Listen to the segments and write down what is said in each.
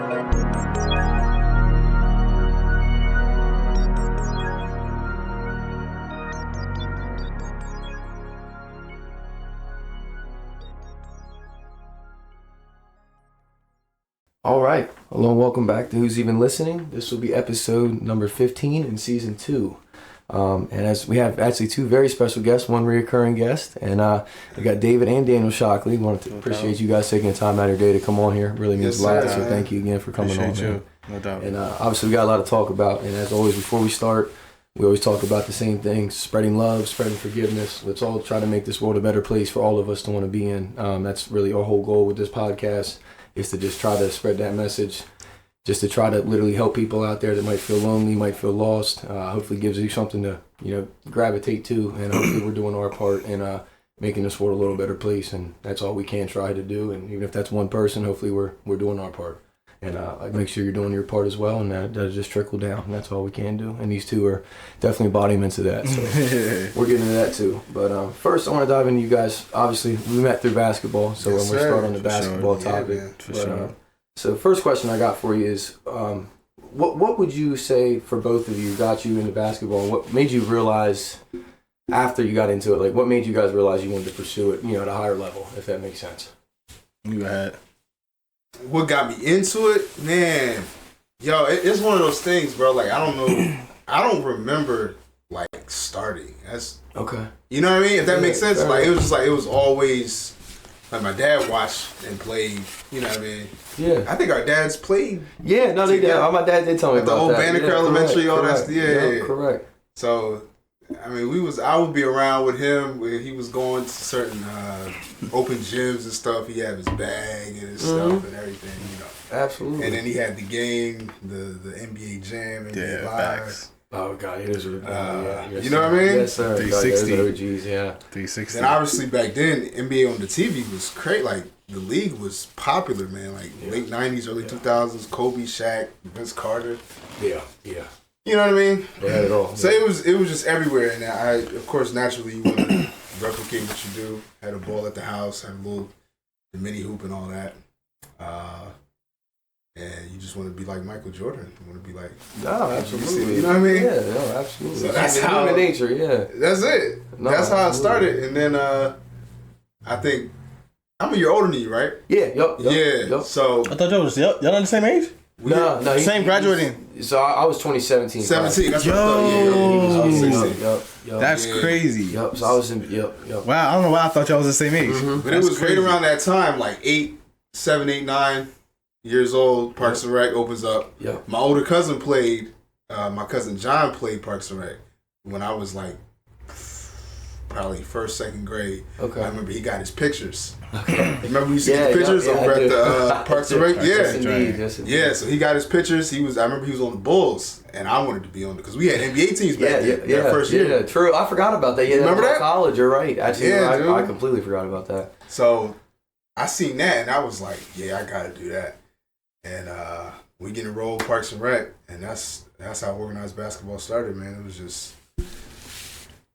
All right. Hello and welcome back to Who's Even Listening. This will be episode number 15 in season 2. And as we have actually two very special guests, one reoccurring guest, and we got David and Daniel Shockley. Wanted to appreciate you guys taking the time out of your day to come on here. Really means a lot. So thank you again for coming on. You. No doubt. And obviously we got a lot to talk about. And as always, before we start, we always talk about the same things: spreading love, spreading forgiveness. Let's all try to make this world a better place for all of us to want to be in. That's really our whole goal with this podcast, is to just try to spread that message, just to try to literally help people out there that might feel lonely, might feel lost. Hopefully gives you something to, gravitate to, and hopefully we're doing our part in making this world a little better place, and that's all we can try to do. And even if that's one person, hopefully we're doing our part. And make sure you're doing your part as well, and that'll just trickle down, and that's all we can do. And these two are definitely embodiments of that, so we're getting into that too. But first, I want to dive into you guys. Obviously, we met through basketball, so yes, we're going to start on the basketball topic. Sure. So first question I got for you is, what would you say for both of you got you into basketball? What made you realize after you got into it, like what made you guys realize you wanted to pursue it, at a higher level, if that makes sense? You had. What got me into it, man? Yo, it's one of those things, bro. Like, I don't know. I don't remember, like, starting. That's okay. You know what I mean? If that makes sense. Like, right. it was just like, it was always, like, my dad watched and played. You know what I mean? Yeah. I think our dads played. Yeah, no, they did. My dad did tell me at about the old that. Banneker Elementary, all that. Yeah. Correct. So, I mean, I would be around with him when he was going to certain open gyms and stuff. He had his bag and his stuff and everything, Absolutely. And then he had the game, the NBA Jam, NBA Live. Facts. Oh God, it is. You know what I mean? Yes, sir. 360. OGs, yeah. 360. And obviously back then, NBA on the TV was crazy. Like, the league was popular, man. Like, late 90s, early 2000s, Kobe, Shaq, Vince Carter. Yeah. You know what I mean? They had it all. So it was just everywhere. And I, of course, naturally, you want to replicate what you do. Had a ball at the house, had the mini hoop and all that. And you just want to be like Michael Jordan. You want to be like... No, absolutely. You know what I mean? Yeah, no, absolutely. So that's how... Human nature, yeah. That's it. No, that's how it absolutely. started. And then I think... I'm a year older than you, right? Yeah, yup. So... I thought y'all was y'all not the same age? No. Same graduating. So I was 2017. 17. That's what I Yo. thought. Yeah, he was 16. Yup. That's crazy. Yup. So I was in. Yup. Wow, I don't know why I thought y'all was the same age. Mm-hmm. But it was right around that time, like 7, 8, 9 years old. Parks and Rec opens up. Yep. My older cousin played. My cousin John played Parks and Rec when I was like probably first, second grade. Okay. I remember he got his pictures. Okay. Remember you see the pictures over at the Parks and Rec? Yes, Yeah. indeed. Yes, indeed. Yeah, so he got his pictures. I remember he was on the Bulls, and I wanted to be on it because we had NBA teams back then. That first year. Yeah, true. I forgot about that. Yeah, Remember that? College, you're right. Actually, Yeah, dude. I completely forgot about that. So I seen that, and I was like, yeah, I got to do that. And we get enrolled Parks and Rec, and that's how organized basketball started, man.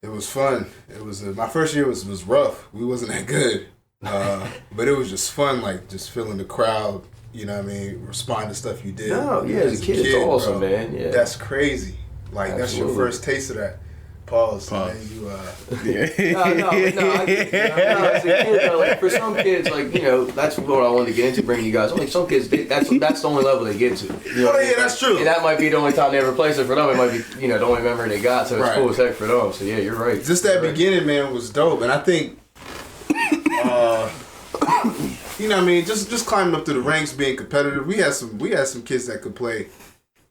It was fun. It was my first year was rough. We wasn't that good, but it was just fun, like just feeling the crowd. You know what I mean? Respond to stuff you did. No, yeah, as a kid, it's awesome, bro. Man. Yeah, That's crazy. Like Absolutely. That's your first taste of that. Pause. Pause. And then you, No, as a kid, though, like for some kids, like that's what I wanted to get into, bringing you guys. Like some kids, that's the only level they get to. That's true. And that might be the only time they ever play. So for them, it might be the only memory they got. So it's cool as heck for them. So yeah, you're right. Just that beginning, man, was dope, and I think, you know what I mean, just climbing up through the ranks, being competitive. We had some kids that could play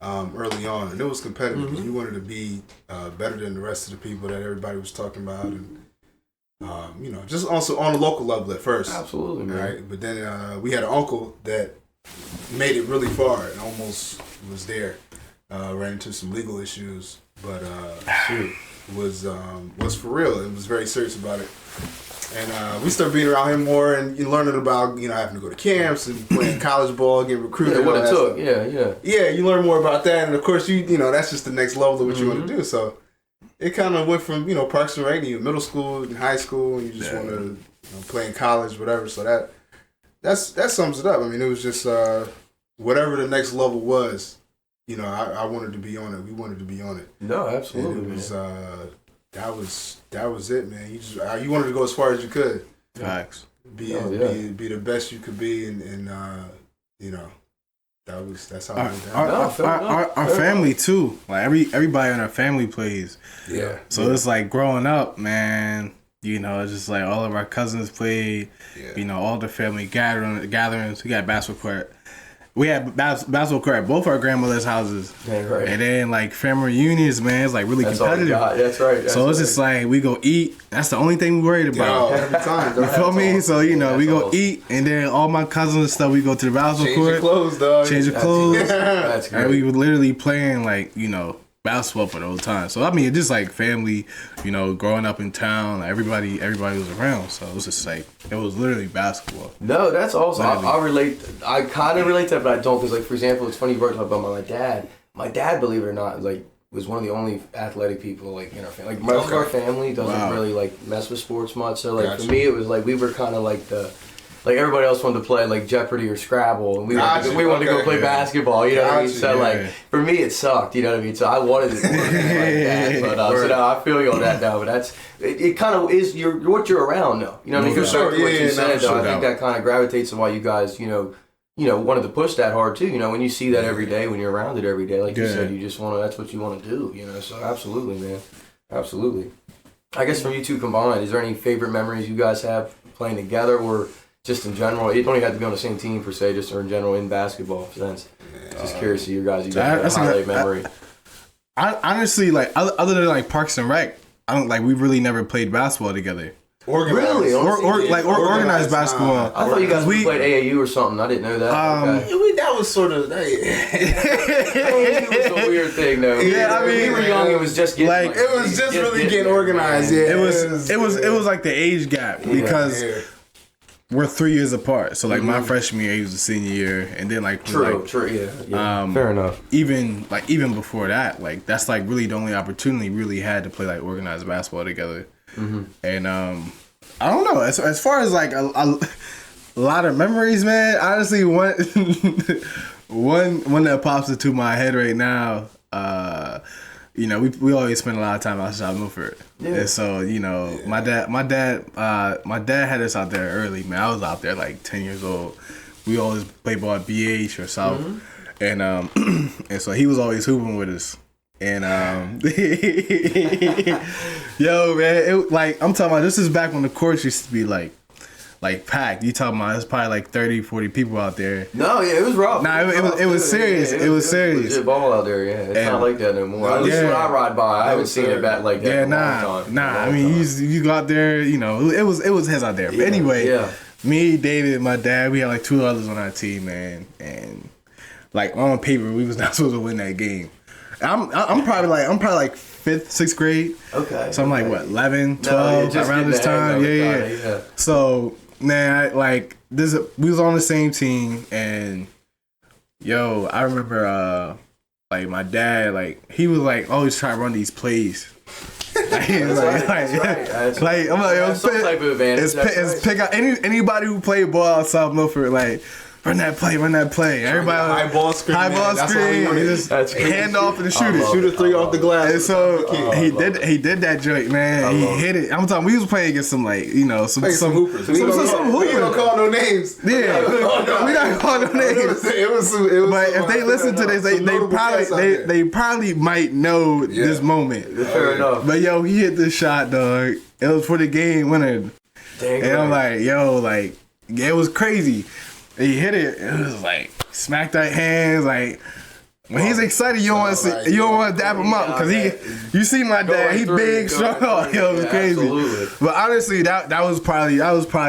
early on, and it was competitive. Mm-hmm. You wanted to be better than the rest of the people that everybody was talking about, and just also on a local level at first. Absolutely, man. Right, but then we had an uncle that made it really far and almost was there. Ran into some legal issues, but was for real. It was very serious about it. And we started being around him more and learning about, having to go to camps and playing college ball, getting recruited. Yeah, what it took, yeah. Yeah, you learn more about that. And of course, that's just the next level of what you want to do. So it kind of went from, Parks and Rec to middle school and high school, and you just want to play in college, whatever. So that sums it up. I mean, it was just, whatever the next level was, you know, I wanted to be on it. We wanted to be on it. No, absolutely. And it was that was it, man. You wanted to go as far as you could. Facts. Be the best you could be, and you know, that's how it went down. Our family too. Like everybody in our family plays. Yeah. So it's like growing up, man. You know, it's just like all of our cousins played. Yeah. You know, all the family gatherings. We got basketball court. We had basketball court at both our grandmother's houses. Yeah, right. And then like family reunions, man, it's like really That's all we competitive. got. That's right. So it's just like we go eat. That's the only thing we worried about. Every time. You feel me? awesome. So you know, we go awesome. eat, and then all my cousins and stuff, we go to the basketball Change court. your clothes, dog. Change your clothes. That's great. And we were literally playing like, you know, basketball for the whole time. So I mean, just like family, you know, growing up in town, like, everybody was around. So it was just like, it was literally basketball. No, that's awesome. Literally. I relate. I kind of relate to that, but I don't. Because, like, for example, it's funny you brought up about my dad. My dad, believe it or not, like, was one of the only athletic people, like, in our family. Like, most of our family doesn't really, like, mess with sports much. So, like, for me, it was like we were kind of like the. Like, everybody else wanted to play, like, Jeopardy or Scrabble, and we wanted to go play basketball, you know what I mean? So, like, for me, it sucked, you know what I mean? So, I wanted to do like that, but, so now I feel you on that now, but it kind of is what you're around, though, you know what I mean? For sure, What you said, though, sure, I think that kind of gravitates to why you guys, you know, wanted to push that hard, too, you know, when you see that every day, when you're around it every day, like you said, you just want to, that's what you want to do, you know, so absolutely, man, absolutely. I guess from you two combined, is there any favorite memories you guys have playing together, or just in general? You don't even have to be on the same team per se, just in general in basketball sense. Just curious to you guys. You got a highlight memory. I honestly, like, other than like Parks and Rec, I don't like. We really never played basketball together. Organized. Really? Organized basketball. I thought you guys played AAU or something. I didn't know that. Okay. That was sort of. AAU was a weird thing, though. Yeah, I mean, we were young. It was just getting like, It was just really getting organized. Yeah, it was like the age gap because we're 3 years apart. So like my freshman year, he was a senior year, and then like true, yeah. Fair enough. Even before that, like that's like really the only opportunity we really had to play like organized basketball together. And I don't know, as far as like a lot of memories, man. Honestly, one that pops into my head right now. You know, we always spend a lot of time outside of Milford. Yeah. And so, you know, my dad had us out there early, man. I was out there like 10 years old. We always play ball at BH or South. And and so he was always hooping with us. And yo, man, like I'm talking about, this is back when the courts used to be like packed. You talking about, it's probably like 30, 40 people out there. No, yeah, it was rough. Nah, it was serious. It was serious. Legit ball out there, yeah. It's not like that no more. At least when I ride by, I haven't seen it back like that in a long time. I mean, you go out there, you know, it was his out there. But anyway, me, David, my dad, we had like 2 others on our team, man. And like on paper, we was not supposed to win that game. I'm probably like 5th, 6th grade. Okay. So I'm like, what, 11, 12, around this time? Yeah. So, man, we was on the same team, and yo, I remember like my dad, like he was like always trying to run these plays. Like, That's right. I'm like, yo, some type of advantage. Pick out anybody who played ball outside Milford, like. Run that play. Everybody high ball screen. Just hand off and shoot it. Shoot a 3 off the glass. And so he did that joint, man. He hit it. I'm talking. We was playing against some like, you know, some hoopers. We hoopers. ain't gonna call no names. Yeah, we not call no names. It was but if they listen to this, they probably might know this moment. Fair enough. But yo, he hit this shot, dog. It was for the game winner. And I'm like, yo, like, it was crazy. He hit it. It was like smacked that hands. Like when he's excited, you don't want to dap him up because you see my dad. He big, strong. Yo, it was crazy. Absolutely. But honestly, that was probably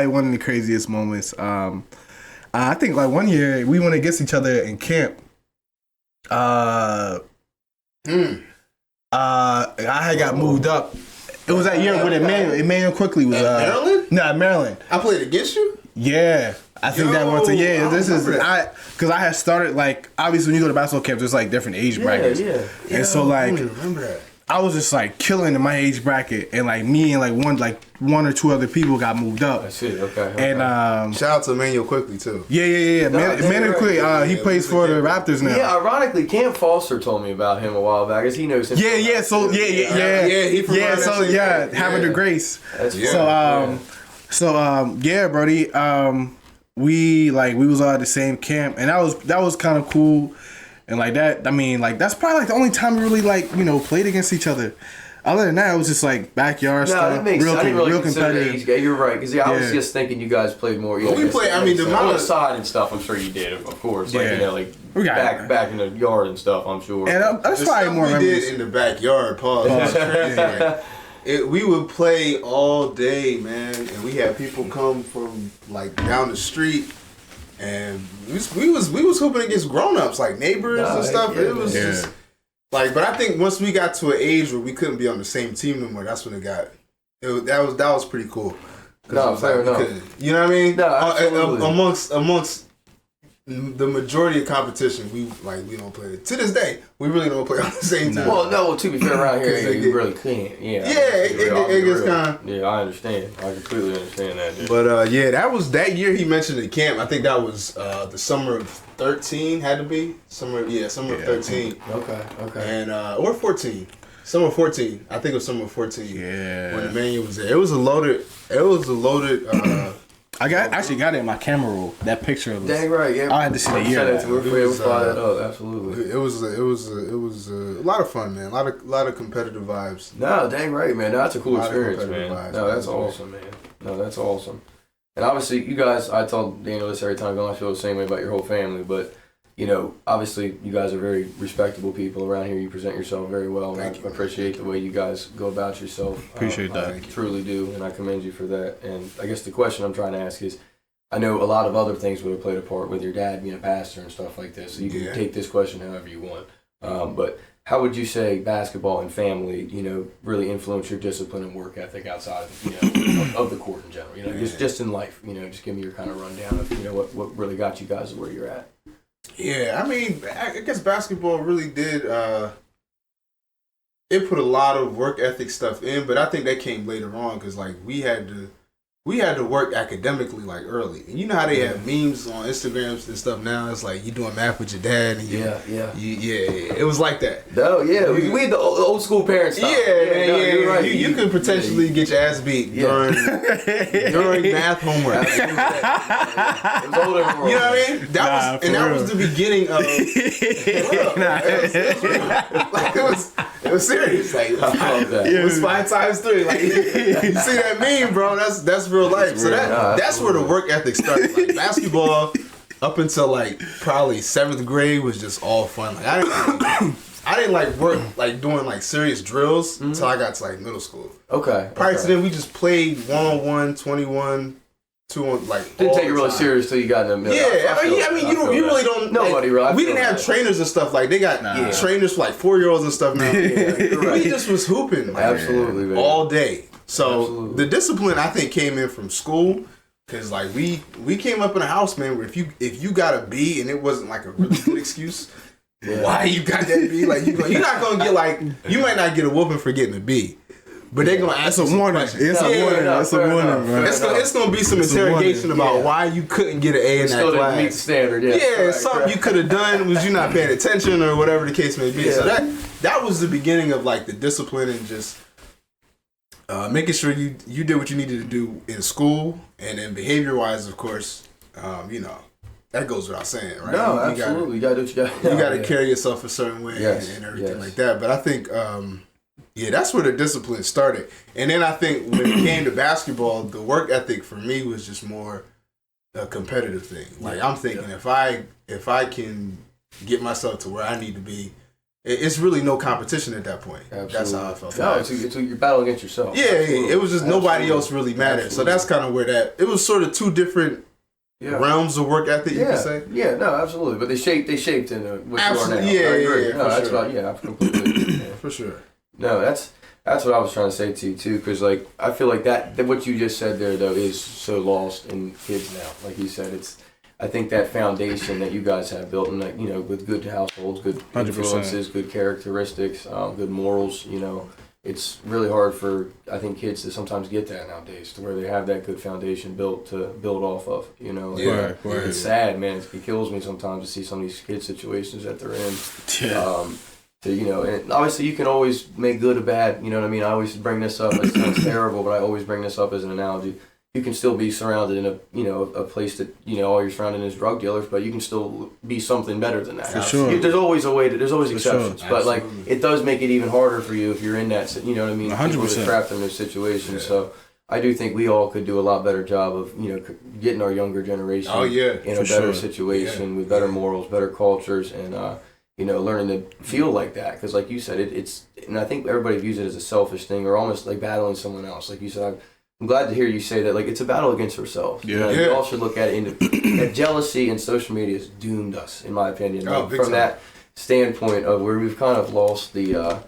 one of the craziest moments. I think like one year we went against each other in camp. I had got moved up. It was that year when Emmanuel quickly was Maryland. Nah, Maryland. I played against you. Yeah. I think that one too. Yeah, because I had started like, obviously when you go to basketball camp, there's like different age brackets. Yeah. And so like, I don't even remember that. I was just like killing in my age bracket, and like me and like one or two other people got moved up. I see. Okay. And shout out to Emmanuel Quickly too. Yeah. Emmanuel Quickly, he plays for the Raptors now. Yeah, ironically, Cam Foster told me about him a while back, as he knows him. Yeah. He from having the grace. That's yeah, Brody. We was all at the same camp, and that was kind of cool. And like that, I mean, like that's probably like the only time we really like played against each other. Other than that, it was just like backyard stuff. That makes sense. Real competitive. Yeah, you're right. Because I was just thinking you guys played more. Well, we played. I mean, the on the side and stuff. I'm sure you did, of course. Like back in the yard and stuff. I'm sure. And that's probably more we memories. did in the backyard. Pause. We would play all day, man, and we had people come from like down the street. And we was hooping against grown-ups, like neighbors and stuff. Yeah, it was just like, but I think once we got to an age where we couldn't be on the same team no more, that's when that was pretty cool. No, fair enough. You know what I mean? No, absolutely. Amongst the majority of competition, we don't play. To this day, we really don't play on the same team. Well, to be fair, around here, you really can't. Yeah. It gets kind of. Yeah, I understand. I completely understand that. Dude. But that was that year he mentioned the camp. I think that was the summer of 13. Had to be summer of 13. Okay. And or 14. Summer 14. I think it was summer 14. Yeah. When Emmanuel was there, it was a loaded. I actually got it in my camera roll. That picture of us. Dang right, yeah. I had to see the year. We'll fly that up, absolutely. It was a lot of fun, man. A lot of competitive vibes. No, dang right, man. No, that's a cool experience, man. No, that's awesome, man. No, that's awesome. And obviously, you guys, I tell Daniel this every time I go, I feel the same way about your whole family, but obviously, you guys are very respectable people around here. You present yourself very well, and I appreciate the way you guys go about yourself. Appreciate that. I truly do, and I commend you for that. And I guess the question I'm trying to ask is, I know a lot of other things would have played a part with your dad being a pastor and stuff like this, so you can take this question however you want. But how would you say basketball and family, really influence your discipline and work ethic outside of, of the court in general? Just in life, just give me your kind of rundown of, what really got you guys to where you're at. Yeah, I mean, I guess basketball really did. It put a lot of work ethic stuff in, but I think that came later on because like we had to work academically like early. And you know how they have memes on Instagrams and stuff now. It's like you doing math with your dad. And it was like that. No, yeah, we had the old school parents stuff. You're right. You could potentially get your ass beat during math homework. It was older. You know what I mean? That was the beginning of. It was serious. Like it was 5 times 3. Like you see that meme, bro? That's real life. So that's where the work ethic started. Like basketball, up until like probably 7th grade was just all fun. Like I didn't like work like doing like serious drills until I got to like middle school. Okay. Prior to then, we just played 1-on-1, 21. 2-on, like didn't take it really serious till you got in the middle. Yeah, I mean, you really don't. Nobody really. We didn't have trainers and stuff. Like they got trainers for like 4-year-olds and stuff now. We just was hooping, like, absolutely, man. all day. So the discipline I think came in from school because like we came up in a house, man, where if you got a B and it wasn't like a really good excuse. Why you got that B? Like you're not gonna get like you might not get a whooping for getting a B. But they're gonna ask a warning. It's a warning. It's a warning, man. It's gonna be some interrogation about why you couldn't get an A in that class. Still didn't meet the standard. Yeah, something you could have done was you not paying attention or whatever the case may be. Yeah. So that was the beginning of like the discipline and just making sure you did what you needed to do in school and then behavior wise, of course. That goes without saying, right? No, absolutely. You gotta do what you got. You gotta carry yourself a certain way and everything like that. But I think. That's where the discipline started. And then I think when it came to basketball, the work ethic for me was just more a competitive thing. Like I'm thinking if I can get myself to where I need to be, it's really no competition at that point. Absolutely. That's how I felt. No, it's you're battling against yourself. Yeah, it was just nobody else really mattered. So that's kind of where it was sort of two different realms of work ethic, you could say. Yeah, no, absolutely. But they shaped into what you are now. Yeah, completely. For sure. No, that's what I was trying to say to you too, because like I feel like that what you just said there though is so lost in kids now. Like you said, it's I think that foundation that you guys have built, and like, you know, with good households, good 100%. influences, good characteristics, good morals, you know, it's really hard for, I think, kids to sometimes get that nowadays, to where they have that good foundation built to build off of, you know. Right. It's sad, man. It kills me sometimes to see some of these kid situations that they're in. Yeah. You know, and obviously you can always make good or bad, you know what I mean? I always bring this up, it sounds terrible, but I always bring this up as an analogy. You can still be surrounded in a place that, you know, all you're surrounded in is drug dealers, but you can still be something better than that. For sure. There's always a way there's always exceptions, sure. but like, it does make it even harder for you if you're in that, you know what I mean? 100%. People that are trapped in those situations, so I do think we all could do a lot better job of, you know, getting our younger generation in a better situation with better morals, better cultures, and, you know, learning to feel like that. Because like you said, it's, and I think everybody views it as a selfish thing or almost like battling someone else. Like you said, I'm glad to hear you say that, like, it's a battle against ourselves. Yeah. You know, we all should look at it that jealousy and social media has doomed us, in my opinion. Like, from that standpoint of where we've kind of lost the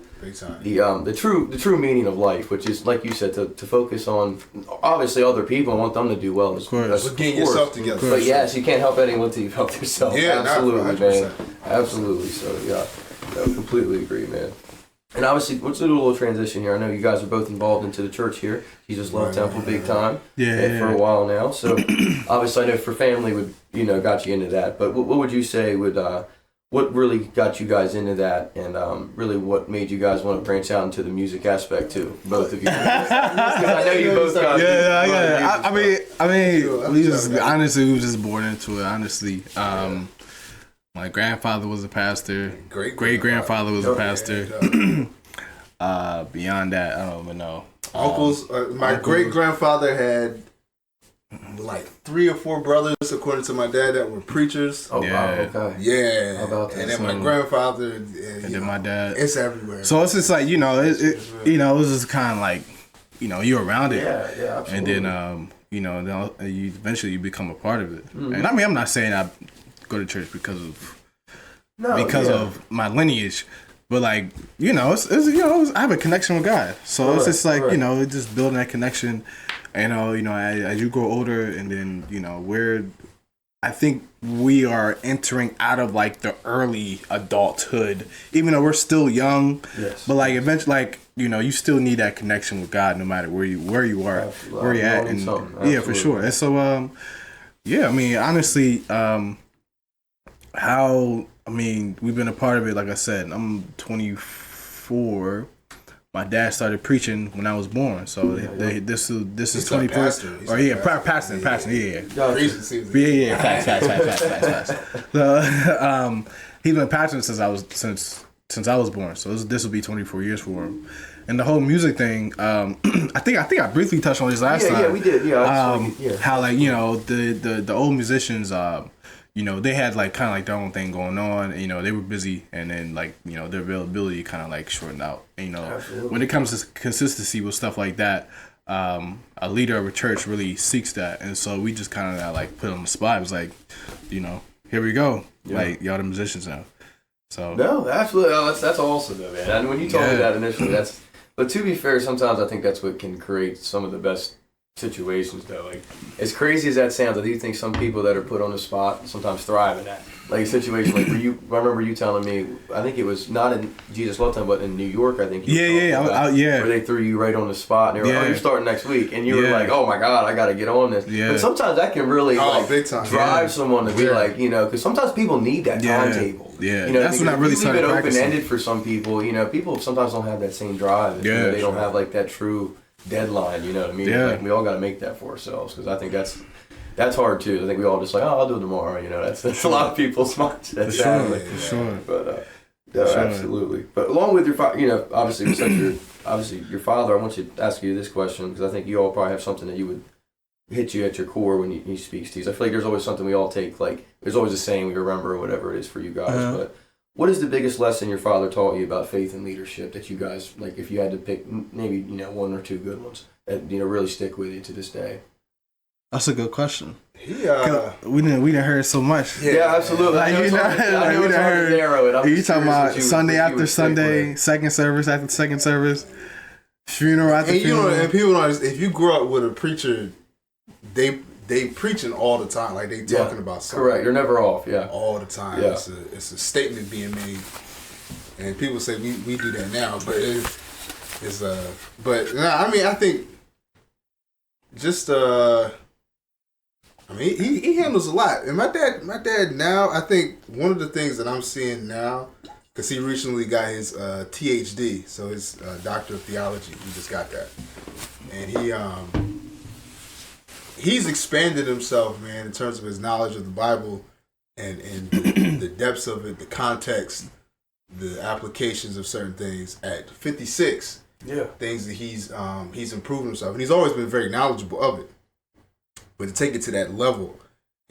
true meaning of life, which is, like you said, to focus on obviously other people and want them to do well. Of course. Getting yourself together. But yes, you can't help anyone till you've helped yourself. Yeah, absolutely, man. Absolutely. So yeah, I completely agree, man. And obviously, let's do a little transition here. I know you guys are both involved into the church here. Jesus Love Temple, big time. Yeah. For a while now. So obviously, I know for family would, you know, got you into that. But what would you say would what really got you guys into that, and really what made you guys want to branch out into the music aspect too, both of you? I know you both got. Yeah. I mean, we were just born into it. Honestly, my grandfather was a pastor. Great grandfather was a pastor. Beyond that, I don't even know. Uncles. My great grandfather had like 3 or 4 brothers, according to my dad, that were preachers. Oh, yeah. Wow, okay. Yeah. How about that? And then my grandfather, and then my dad. It's everywhere. So it's just like, you know, it was just kind of like, you know, you're around it. Yeah, absolutely. And then, you know, you eventually you become a part of it. Mm-hmm. And I mean, I'm not saying I go to church because of my lineage. But like, you know, it's you know, I have a connection with God, so it's just like, you know, just building that connection. You know, as you grow older, and then, you know, I think we are entering out of like the early adulthood, even though we're still young. Yes. But like eventually, like, you know, you still need that connection with God, no matter where you are, Absolutely. where you're at, and yeah, for sure. And so, yeah, I mean, honestly, we've been a part of it. Like I said, I'm 24. My dad started preaching when I was born, so this is 24. Pastor, pastor. Facts. So, he's been pastoring since I was born. So this will be 24 years for him. And the whole music thing, I think I briefly touched on this last time. Yeah, we did. Yeah, how, like, you know, the old musicians, you know, they had like kind of like their own thing going on. And, you know, they were busy, and then, like, you know, their availability kind of like shortened out. And, you know, when it comes to consistency with stuff like that, a leader of a church really seeks that. And so we just kind of like put on the spot. It was like, you know, here we go. Yeah. Like, y'all the musicians now. So no, absolutely. Oh, that's awesome though, man. And when you told me that initially, but to be fair, sometimes I think that's what can create some of the best situations though. Like, as crazy as that sounds, I do think some people that are put on the spot sometimes thrive in that. Like a situation like I remember you telling me, I think it was not in Jesus Love Time, but in New York, I think. Where they threw you right on the spot, and they were like, "Oh, you're starting next week," and you were like, "Oh my God, I got to get on this." Yeah. But sometimes that can really big time. drive someone to be like, you know, because sometimes people need that timetable. Yeah, you know, that's when I really started practicing. Leave it open-ended for some people. You know, people sometimes don't have that same drive. Yeah, you know, they don't have like that true deadline. You know what I mean? Yeah. Like, we all got to make that for ourselves, because I think that's hard too. I think we all just like, oh, I'll do it tomorrow. You know, that's a lot of people's mindset. For sure. But absolutely. But along with your father, you know, obviously your father, I want you to ask you this question, because I think you all probably have something that you would hit you at your core when he speaks to you. So I feel like there's always something we all take, like there's always a saying we remember or whatever it is for you guys. But what is the biggest lesson your father taught you about faith and leadership that you guys, like, if you had to pick maybe, you know, 1 or 2 good ones that, you know, really stick with you to this day? That's a good question. We didn't hear so much. Yeah, absolutely. Like, we didn't hear. Are you talking about Sunday after Sunday, second service after second service, funeral after funeral? And people don't. If you grew up with a preacher, they they preaching all the time, like they talking about something. Correct, you're never off. Yeah, all the time. Yeah. It's a statement being made, and people say we do that now, but but nah, I mean, I think just I mean, he handles a lot, and my dad now, I think one of the things that I'm seeing now, because he recently got his THD, so his Doctor of Theology, he just got that, and he's expanded himself, man, in terms of his knowledge of the Bible and the depths of it, the context, the applications of certain things. At 56, things that he's improved himself, and he's always been very knowledgeable of it. But to take it to that level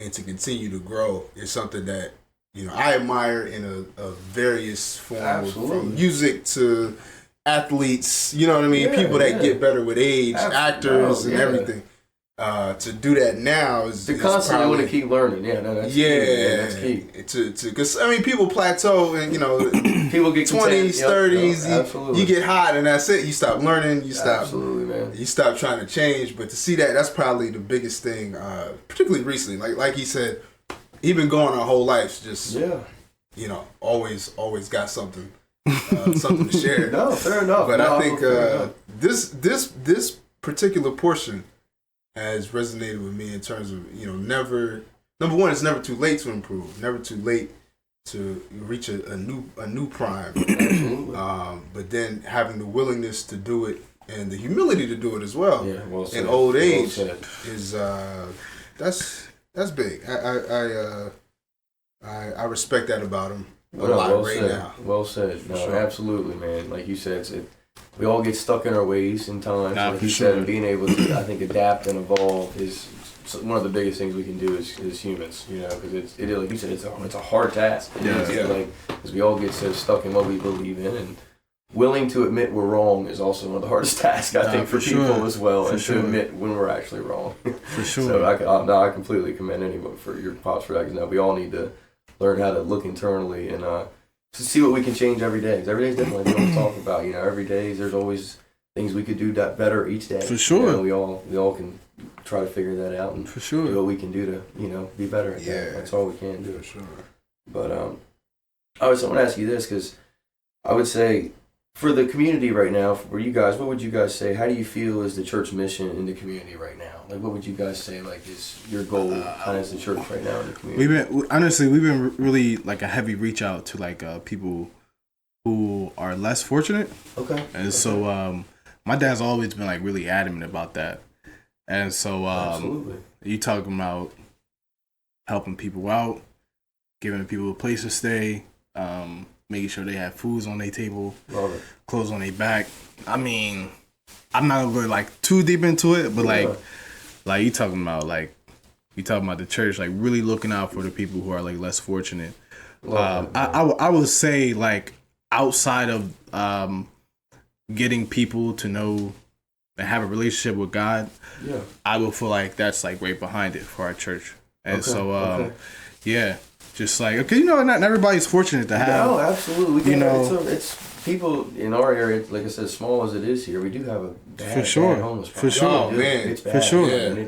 and to continue to grow is something that, you know, I admire in a various forms, from music to athletes, you know what I mean? People that get better with age, actors and everything. To do that now is to constantly want to keep learning. That's key. That's key. Because I mean, people plateau, and you know, people get 20s, 30s. You get hot, and that's it. You stop learning. You stop. Absolutely, man. You stop trying to change. But to see that's probably the biggest thing, particularly recently. Like he said, he been going our whole lives. Just you know, always got something, something to share. No, fair enough. But I think this particular portion has resonated with me in terms of, you know, number one, it's never too late to improve, never too late to reach a new prime. But then having the willingness to do it and the humility to do it as well. Yeah, well said. In old age is that's big. I respect that about him a lot now. Well said. No, absolutely, man. Like you said, we all get stuck in our ways in times. Like you said, and being able to, I think, adapt and evolve is one of the biggest things we can do as humans. You know, because it like you said, it's a hard task. Like, because we all get so stuck in what we believe in, and willing to admit we're wrong is also one of the hardest tasks, I think, for people as well, and to admit when we're actually wrong. For sure. So I completely commend anyone for your props for that. Because now we all need to learn how to look internally and to see what we can change every day. Because every day is different, like we always talk about. You know, every day there's always things we could do that better each day. For sure. You know, we all can try to figure that out and for sure do what we can do to, you know, be better at that. That's all we can do. For sure. But I want to ask you this, because I would say for the community right now, for you guys, what would you guys say? How do you feel is the church mission in the community right now? Like, what would you guys say, like, is your goal kind of as the church right now in the community? We've been really like a heavy reach out to like people who are less fortunate. Okay. And so my dad's always been like really adamant about that. And so absolutely, you talking about helping people out, giving people a place to stay, making sure they have foods on their table, clothes on their back. I mean, I'm not gonna go like too deep into it, but like you talking about the church, like really looking out for the people who are like less fortunate. I would say like outside of getting people to know and have a relationship with God, I would feel like that's like right behind it for our church. And just like, okay, you know, not everybody's fortunate to have. No, absolutely. It's people in our area, like I said, small as it is here, we do have a bad homeless problem. For sure. Oh, man. It's bad. For sure. Yeah. And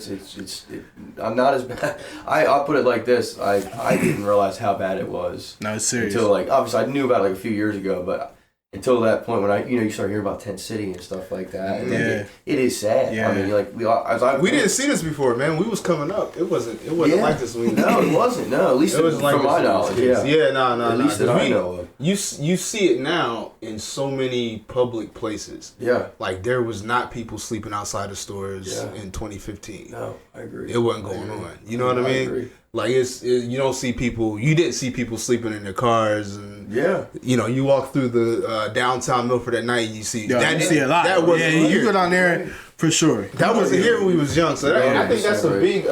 I'm not as bad. I'll put it like this. I didn't realize how bad it was. No, it's serious. Until, like, obviously I knew about it like a few years ago, but until that point when you start hearing about Tent City and stuff like that. And it is sad. Yeah. I mean, like we didn't see this before, man. We was coming up. It wasn't like this. No, it wasn't. No, at least it was like from my knowledge. Yeah, no. At least that I know of. You see it now in so many public places. Yeah. Like there was not people sleeping outside of stores in 2015. No, I agree. It wasn't going on. You know what I mean? Agree. Like you didn't see people sleeping in their cars, and you know, you walk through the downtown Milford at night, you see you see a lot. That wasn't here. You go down there for sure. That wasn't here when we was young, so I think that's a big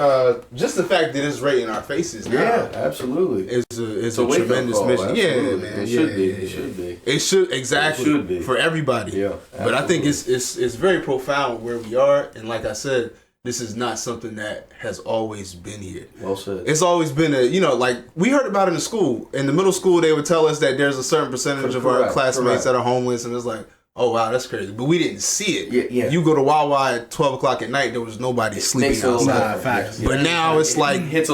just the fact that it's right in our faces now. Yeah, absolutely. It's a tremendous mission. Absolutely. Yeah, man. It should be. It should be. It should exactly. It should be for everybody. Yeah, but I think it's very profound where we are, and like I said, this is not something that has always been here. Well said. It's always been like we heard about it in school. In the middle school, they would tell us that there's a certain percentage of our classmates that are homeless, and it's like, oh wow, that's crazy. But we didn't see it. Yeah. You go to Wawa at 12 o'clock at night, there was nobody sleeping outside. Facts. But now it's like it's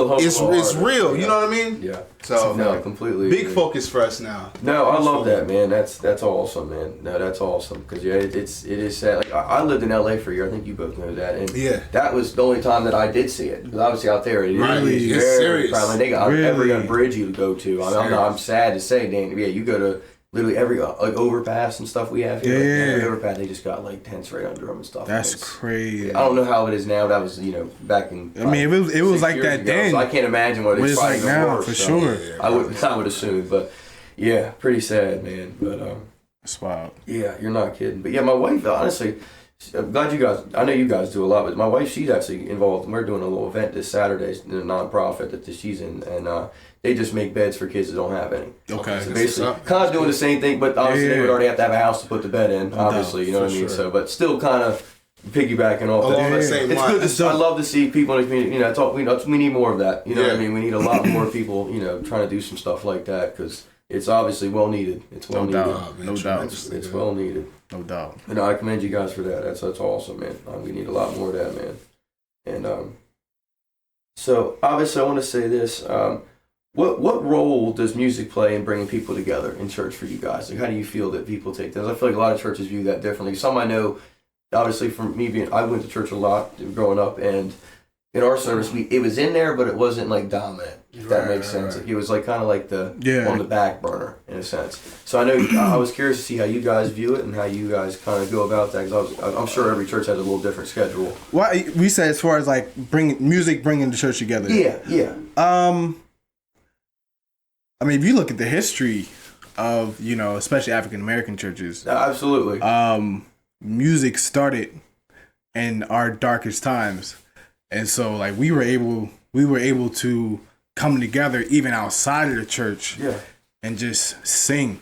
real. You know what I mean? Yeah. So no, completely. Big focus for us now. No, I love that, man. That's awesome, man. No, that's awesome because it is sad. Like I lived in LA for a year. I think you both know that, and that was the only time that I did see it. Because obviously out there, it is very serious. crowded. They got every bridge you go to. I'm sad to say, Dan. Yeah, you go to literally every overpass and stuff we have here. Every overpass, they just got like tents right under them and stuff. That's crazy. I don't know how it is now. That was back in. I mean, it was like that ago, then. So I can't imagine what it's like now for sure. I would assume, but yeah, pretty sad, man. But that's wild. Yeah, you're not kidding. But yeah, my wife, honestly, I'm glad you guys. I know you guys do a lot, but my wife, she's actually involved. We're doing a little event this Saturday, a nonprofit that she's in, and they just make beds for kids that don't have any. Okay. So basically, kind of doing the same thing, but obviously they would already have to have a house to put the bed in. Obviously, you know what I mean. So, but still, kind of piggybacking off that. Same line. It's good. I love to see people in the community. We need more of that. You know what I mean. We need a lot more people. Trying to do some stuff like that because it's obviously well needed. It's well needed. No doubt. It's well needed. No doubt. And I commend you guys for that. That's awesome, man. We need a lot more of that, man. And so obviously, I want to say this. What role does music play in bringing people together in church for you guys? Like, how do you feel that people take this? I feel like a lot of churches view that differently. Some I know, obviously, from me I went to church a lot growing up, and in our service, it was in there, but it wasn't like dominant. If that makes sense. Like, it was like kind of like on the back burner in a sense. So I know I was curious to see how you guys view it and how you guys kind of go about that. Because I'm sure every church has a little different schedule. Well, we said as far as like bringing the church together. Yeah. I mean, if you look at the history of, especially African American churches. Absolutely. Music started in our darkest times. And so like we were able to come together even outside of the church and just sing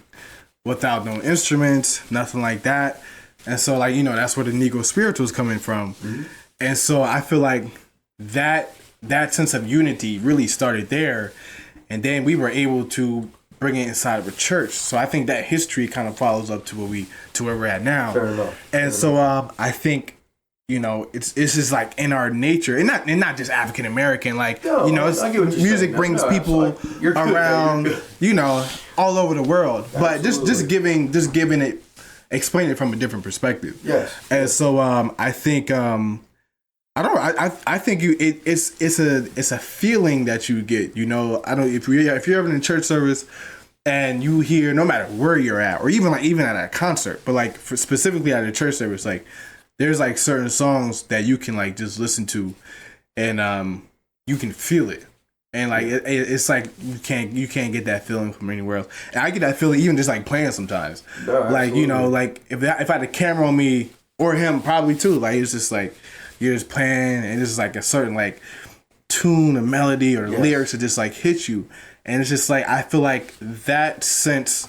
without no instruments, nothing like that. And so like, that's where the Negro spirituals coming from. Mm-hmm. And so I feel like that sense of unity really started there. And then we were able to bring it inside of a church. So I think that history kind of follows up to where we're at now. Fair enough. And so I think, it's just like in our nature, and not just African American. Like music brings people around, all over the world. But just giving it, explain it from a different perspective. Yes. And so I think I think it's a feeling that you get. If you're ever in a church service and you hear, no matter where you're at, or even at a concert, but like specifically at a church service, like there's like certain songs that you can like just listen to, and you can feel it, and like it's like you can't get that feeling from anywhere else. And I get that feeling even just like playing sometimes. No, like like if I had a camera on me or him, probably too. Like it's just like you're just playing, and it's like a certain like tune, a melody, or lyrics that just like hit you, and it's just like I feel like that sense.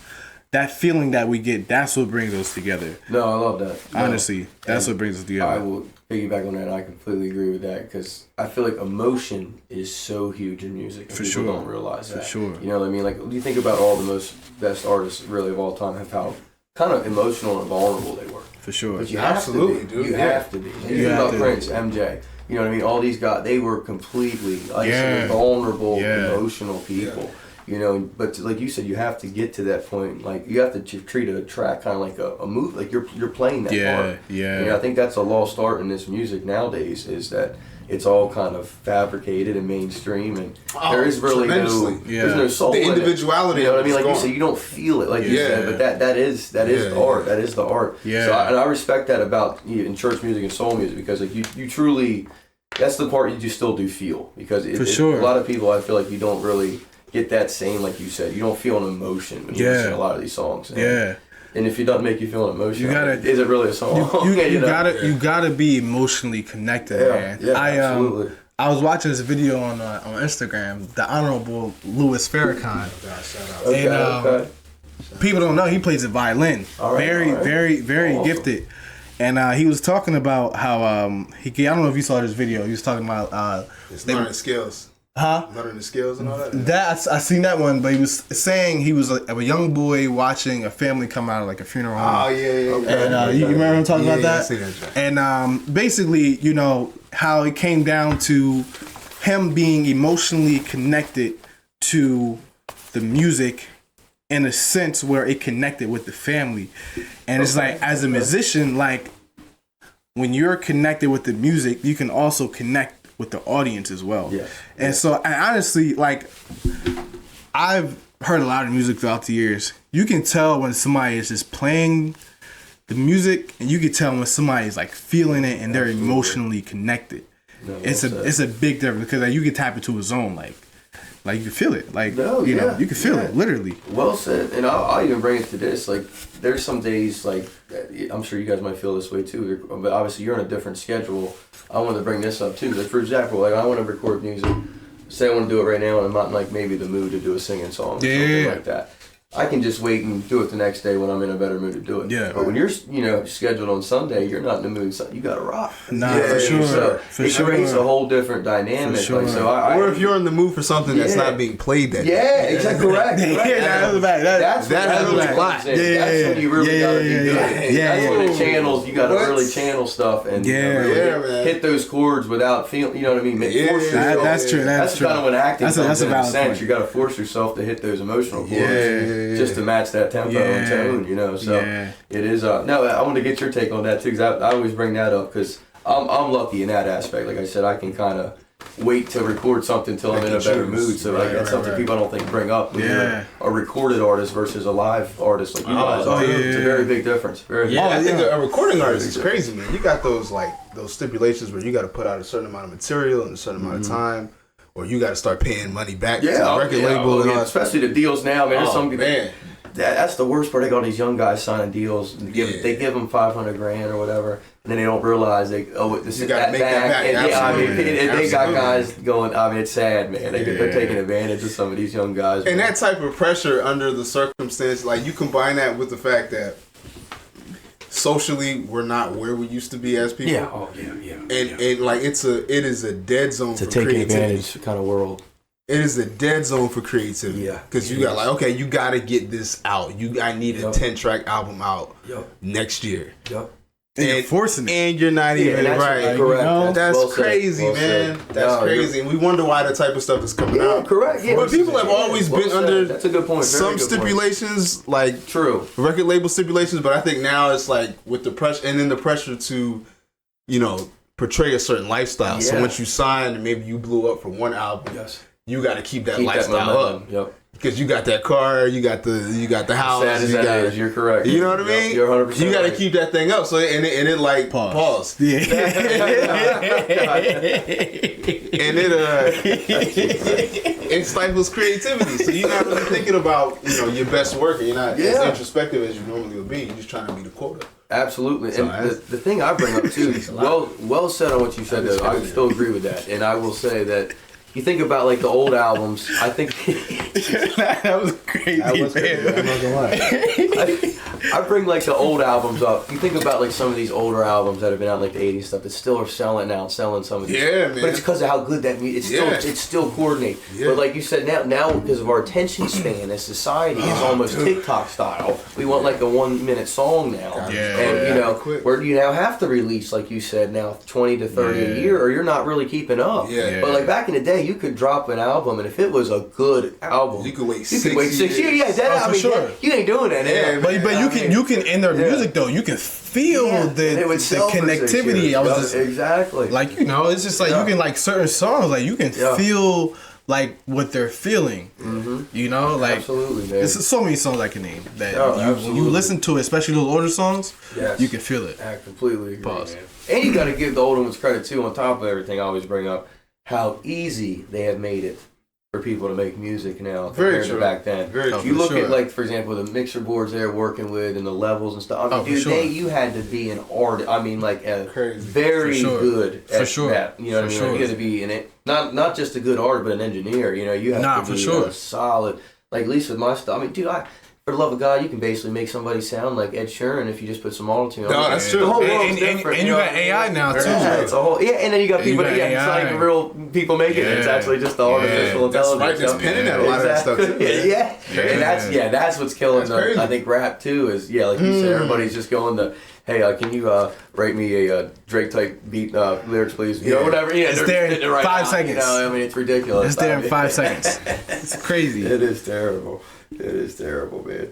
That feeling that we get, that's what brings us together. No, I love that. Honestly, that's what brings us together. I will piggyback on that. I completely agree with that because I feel like emotion is so huge in music. For people sure. don't realize that. For sure. You know what I mean? Like, you think about all the best artists really of all time have how kind of emotional and vulnerable they were. For sure. But you have to be. Dude. You have to be. You think about Prince, MJ. You know what I mean? All these guys, they were completely vulnerable, emotional people. But like you said, you have to get to that point. Like you have to treat a track kind of like a move, like you're playing that part. I think that's a lost art in this music nowadays. Is that it's all kind of fabricated and mainstream, and there is really there's no soul. The individuality. You know what I mean? Like you said, you don't feel it, like you said. But that is the art. That is the art. Yeah. So I respect that about in church music and soul music because like you truly, that's the part you still do feel because a lot of people I feel like you don't really get that same, like you said, you don't feel an emotion when you listen to a lot of these songs. And if it doesn't make you feel an emotion, is it really a song? You gotta be emotionally connected, man. Yeah, absolutely. I was watching this video on Instagram, the Honorable Louis Farrakhan. Okay. People don't know he plays the violin. Very awesome. Gifted. And he was talking about how I don't know if you saw this video. He was talking about his learning skills. Learning the skills and all that. I seen that one, but he was saying he was a young boy watching a family come out of like a funeral home. Oh yeah. And you remember him talking about that? I see that. And basically, you know how it came down to him being emotionally connected to the music in a sense where it connected with the family. And it's like, as a musician, like when you're connected with the music, you can also connect with the audience as well. Yeah. And so, and honestly, like I've heard a lot of music throughout the years. You can tell when somebody is just playing the music, and you can tell when somebody is like feeling it and they're emotionally connected. No, it's a big difference because like, you can tap into a zone, like you can feel it, like you know, you can feel it literally. Well said. And I'll even bring it to this. Like, there's some days, like I'm sure you guys might feel this way too, but obviously you're on a different schedule. I wanted to bring this up too. Like, for example, like I want to record music. Say I want to do it right now, and I'm not in like maybe the mood to do a singing song or something like that. I can just wait and do it the next day when I'm in a better mood to do it. Yeah. But when you're, scheduled on Sunday, you're not in the mood. You got to rock. Nah, for sure. So it creates a whole different dynamic. For sure. Like, or if you're in the mood for something that's not being played that day. Yeah, exactly. Correct. That's really a lot. That's when you really got to be good. That's when the channels, you got to really channel stuff and really hit those chords without feeling, you know what I mean? Force yourself. That's true. That's kind of when acting comes in a sense. You got to force yourself to hit those emotional chords. Just to match that tempo and tone, so it is. No, I want to get your take on that too, because I always bring that up because I'm lucky in that aspect. Like I said, I can kind of wait to record something until I'm in a better mood. So that's something people I don't think bring up when you're a recorded artist versus a live artist like you guys are. It's a very big difference. I think a recording artist is crazy, man. You got those stipulations where you got to put out a certain amount of material in a certain amount of time. Or you got to start paying money back to the record label. And all especially the deals now, man. That's the worst part. They got all these young guys signing deals. And they give them $500,000 or whatever, and then they don't realize this is that back. And they got guys going. I mean, it's sad, man. They're taking advantage of some of these young guys. And that type of pressure under the circumstance, like you combine that with the fact that socially we're not where we used to be as people. And like it is a dead zone for taking creativity. Advantage kind of world. It is a dead zone for creativity. Yeah. Because you got okay, you gotta get this out. I need a 10-track album out next year. Yep. And you're forcing it. And you're not even right. Correct. That's crazy, man. That's crazy. And we wonder why that type of stuff is coming out. Correct. Yeah. But people have always been under that's a good point. Some stipulations, like true record label stipulations, but I think now it's like with the pressure and then the pressure to, portray a certain lifestyle. So once you sign and maybe you blew up for one album, you got to keep that lifestyle up. Yep. Because you got that car, you got the house. Sad as that is, you're correct. You know what I mean? You're 100%. You got to keep that thing up. So and it like pause. Yeah. And it stifles creativity. So you're not really thinking about your best work, and you're not as introspective as you normally would be. You're just trying to meet a quota. Absolutely. So and the thing I bring up too, well said on what you said. Though I still agree with that, and I will say that. You think about like the old albums. I think that was crazy. Man. I'm not gonna lie. I bring like the old albums up. You think about like some of these older albums that have been out in like the '80s stuff that still are selling some of these. Yeah, man. But it's because of how good that music. It's still coordinated. Yeah. But like you said, now because of our attention span as society, it's almost TikTok style. We want like a 1-minute song now. And where you now have to release, like you said, now 20 to 30 a year, or you're not really keeping up. Yeah. But like back in the day, you could drop an album, and if it was a good album, you could wait 6 years. Sure. You ain't doing that. Yeah, but you can in their music though, you can feel the connectivity. Exactly. Like it's just like you can like certain songs, like you can feel like what they're feeling. Mm-hmm. Like absolutely, man. There's so many songs I can name that when you listen to it, especially those older songs, you can feel it. I completely agree, man. And you got to give the older ones credit too. On top of everything, I always bring up how easy they have made it for people to make music now compared to back then. You look at like, for example, the mixer boards they're working with and the levels and stuff. I mean, you had to be an artist. I mean, like very good at that. You know what I mean? Like, you had to be in it. Not just a good artist, but an engineer. You have to be a solid. Like at least with my stuff. I mean, dude, for the love of God, you can basically make somebody sound like Ed Sheeran if you just put some auto-tune on. No, that's true. The whole world's different. And you got AI now too. Yeah, it's a whole, and then you got people. It's not even real people making it. It's actually just the artificial intelligence. That's right. There's pinning at a lot of that stuff too. And that's what's killing the, I think rap too. Is like you said, everybody's just going to. Hey, can you write me a Drake type beat lyrics, please? You know, whatever. Yeah, it's there in right 5 now, seconds. You know, I mean, it's ridiculous. It's there in 5 seconds. It's crazy. It is terrible. It is terrible, man.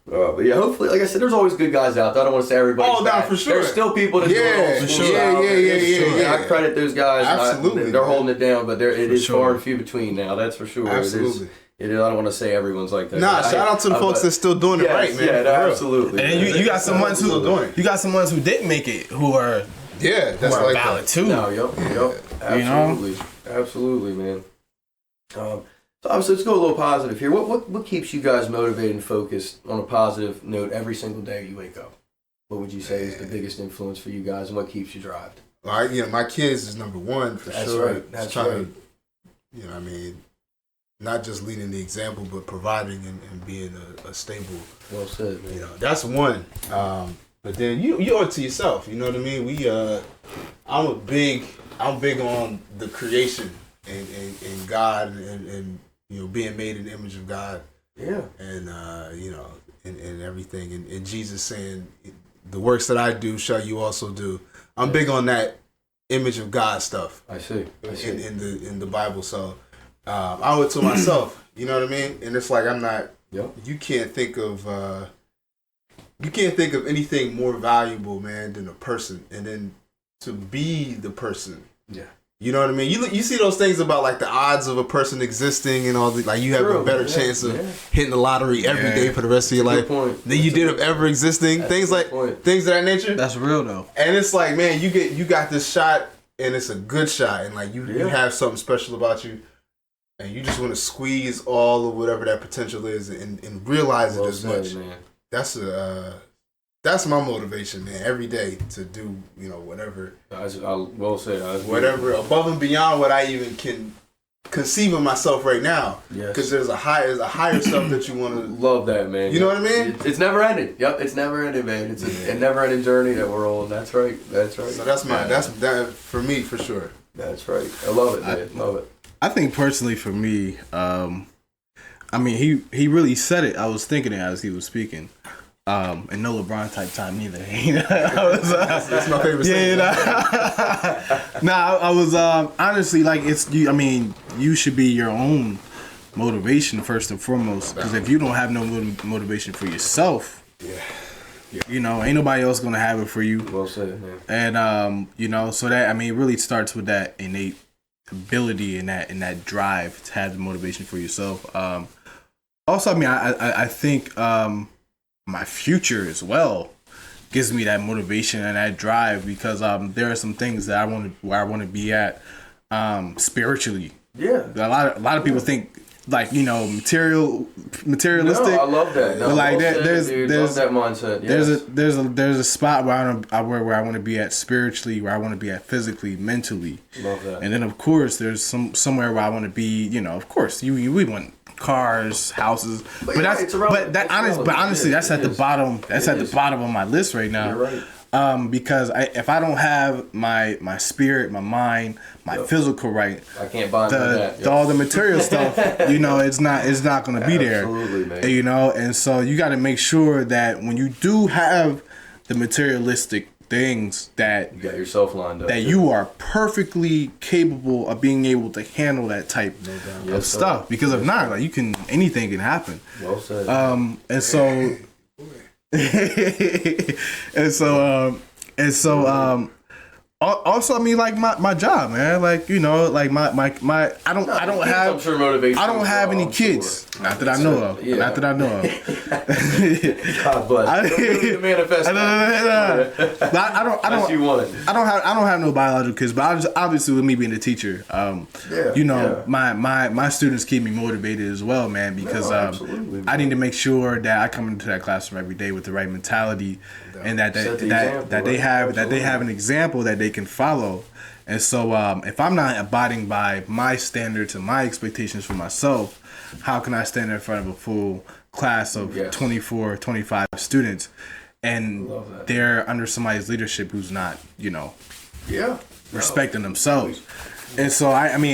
But yeah, hopefully, like I said, there's always good guys out there. I don't want to say everybody's no, bad. For sure. There's still people that do it. For sure. Yeah. I credit those guys. Absolutely. They're holding it down, but it is far and few between now. That's for sure. Absolutely. I don't want to say everyone's like that. Nah, shout out to the folks that's still doing it right, man. Yeah, absolutely. And you got some ones who didn't make it who are that's like valid too. No, yep. Absolutely. Absolutely, man. So obviously, let's go a little positive here. What keeps you guys motivated and focused on a positive note every single day you wake up? What would you say is the biggest influence for you guys, and what keeps you driving? My kids is number one for sure. Right. That's right. Not just leading the example, but providing and being a stable. Well said, man. That's one. But then you owe it to yourself. You know what I mean? I'm big on the creation and God and being made in the image of God. Yeah. And and everything and Jesus saying, the works that I do shall you also do. I'm big on that image of God stuff. I see. In the Bible. So I owe it to myself. You know what I mean? And it's like I'm not. Yep. You can't think of anything more valuable, man, than a person, and then to be the person. Yeah. You know what I mean? You see those things about like the odds of a person existing and all the, like you have a better chance of hitting the lottery every day for the rest of your life than you did of ever existing. Things of that nature. That's real though. And it's like, man, you got this shot and it's a good shot, and like you have something special about you. And you just want to squeeze all of whatever that potential is and realize it as much. Man. That's my motivation, man. Every day to do, whatever. Well said. Whatever above and beyond what I even can conceive of myself right now. Yes. Because there's a higher stuff that you want to. Love that, man. You know what I mean? It's never ending. Yep, it's never ending, man. It's a never ending journey that we're on. That's right. So that's that for me for sure. That's right. I love it, man. Love it. I think personally for me, he really said it. I was thinking it as he was speaking. And no LeBron type time neither. That's my favorite thing. I was honestly like you should be your own motivation first and foremost. Because if you don't have no motivation for yourself, ain't nobody else gonna have it for you. Well said, man. And so that it really starts with that innate ability and that drive to have the motivation for yourself. Also, I think my future as well gives me that motivation and that drive because there are some things that I want to be at spiritually. Yeah, a lot of people think like materialistic. No, I love that. No, but like there's that mindset. Yes. There's a spot where I want to be at spiritually, where I want to be at physically, mentally. Love that. And then of course there's somewhere where I want to be. Of course we want cars, houses, but honestly that's at the bottom. That's at the bottom of my list right now. You're right. Because if I don't have my spirit, my mind, my physical right, I can't bind that. All the material stuff, it's not going to be there. Absolutely, man. And so you got to make sure that when you do have the materialistic things that you got yourself lined up, that you are perfectly capable of being able to handle that type of stuff. Because if not, like anything can happen. Well said. And so. Also, like my job, man. Like my I don't have any kids. Sure. Not that I know of. Yeah. Not that I know of. God bless. I don't have no biological kids, but obviously with me being a teacher, my students keep me motivated as well, man. Because I need to make sure that I come into that classroom every day with the right mentality, and that they have an example that they can follow. And so if I'm not abiding by my standards and my expectations for myself, how can I stand in front of a full class of 24, 25 students, and they're under somebody's leadership who's not, respecting themselves. And so I'm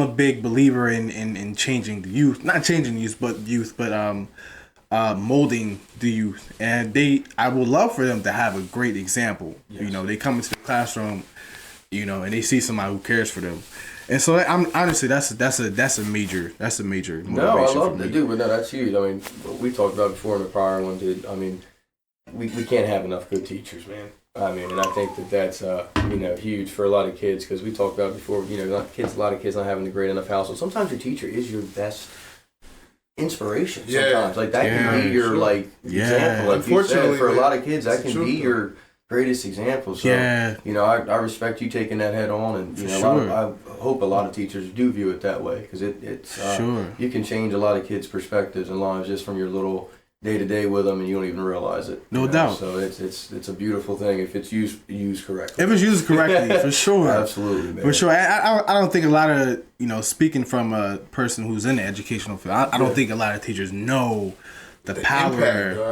a big believer in changing the youth, not changing the youth, but molding the youth. And I would love for them to have a great example. Yes. They come into the classroom, and they see somebody who cares for them. And so I'm honestly, that's a major motivation. No, I love that, dude. But no, that's huge. I mean, we talked about before in the prior one, dude. I mean, we can't have enough good teachers, man. I mean, and I think that's huge for a lot of kids, because we talked about before. A lot of kids not having a great enough household. Sometimes your teacher is your best inspiration. Sometimes, like that can be your example. Like you said, for a lot of kids, that can be your greatest example. So I respect you taking that head on, and I hope a lot of teachers do view it that way, because it's you can change a lot of kids' perspectives and lives just from your little day to day with them, and you don't even realize it. No doubt. So it's a beautiful thing if it's used correctly. If it's used correctly, for sure. Absolutely, man. For sure. I don't think a lot of speaking from a person who's in the educational field, I don't think a lot of teachers know the power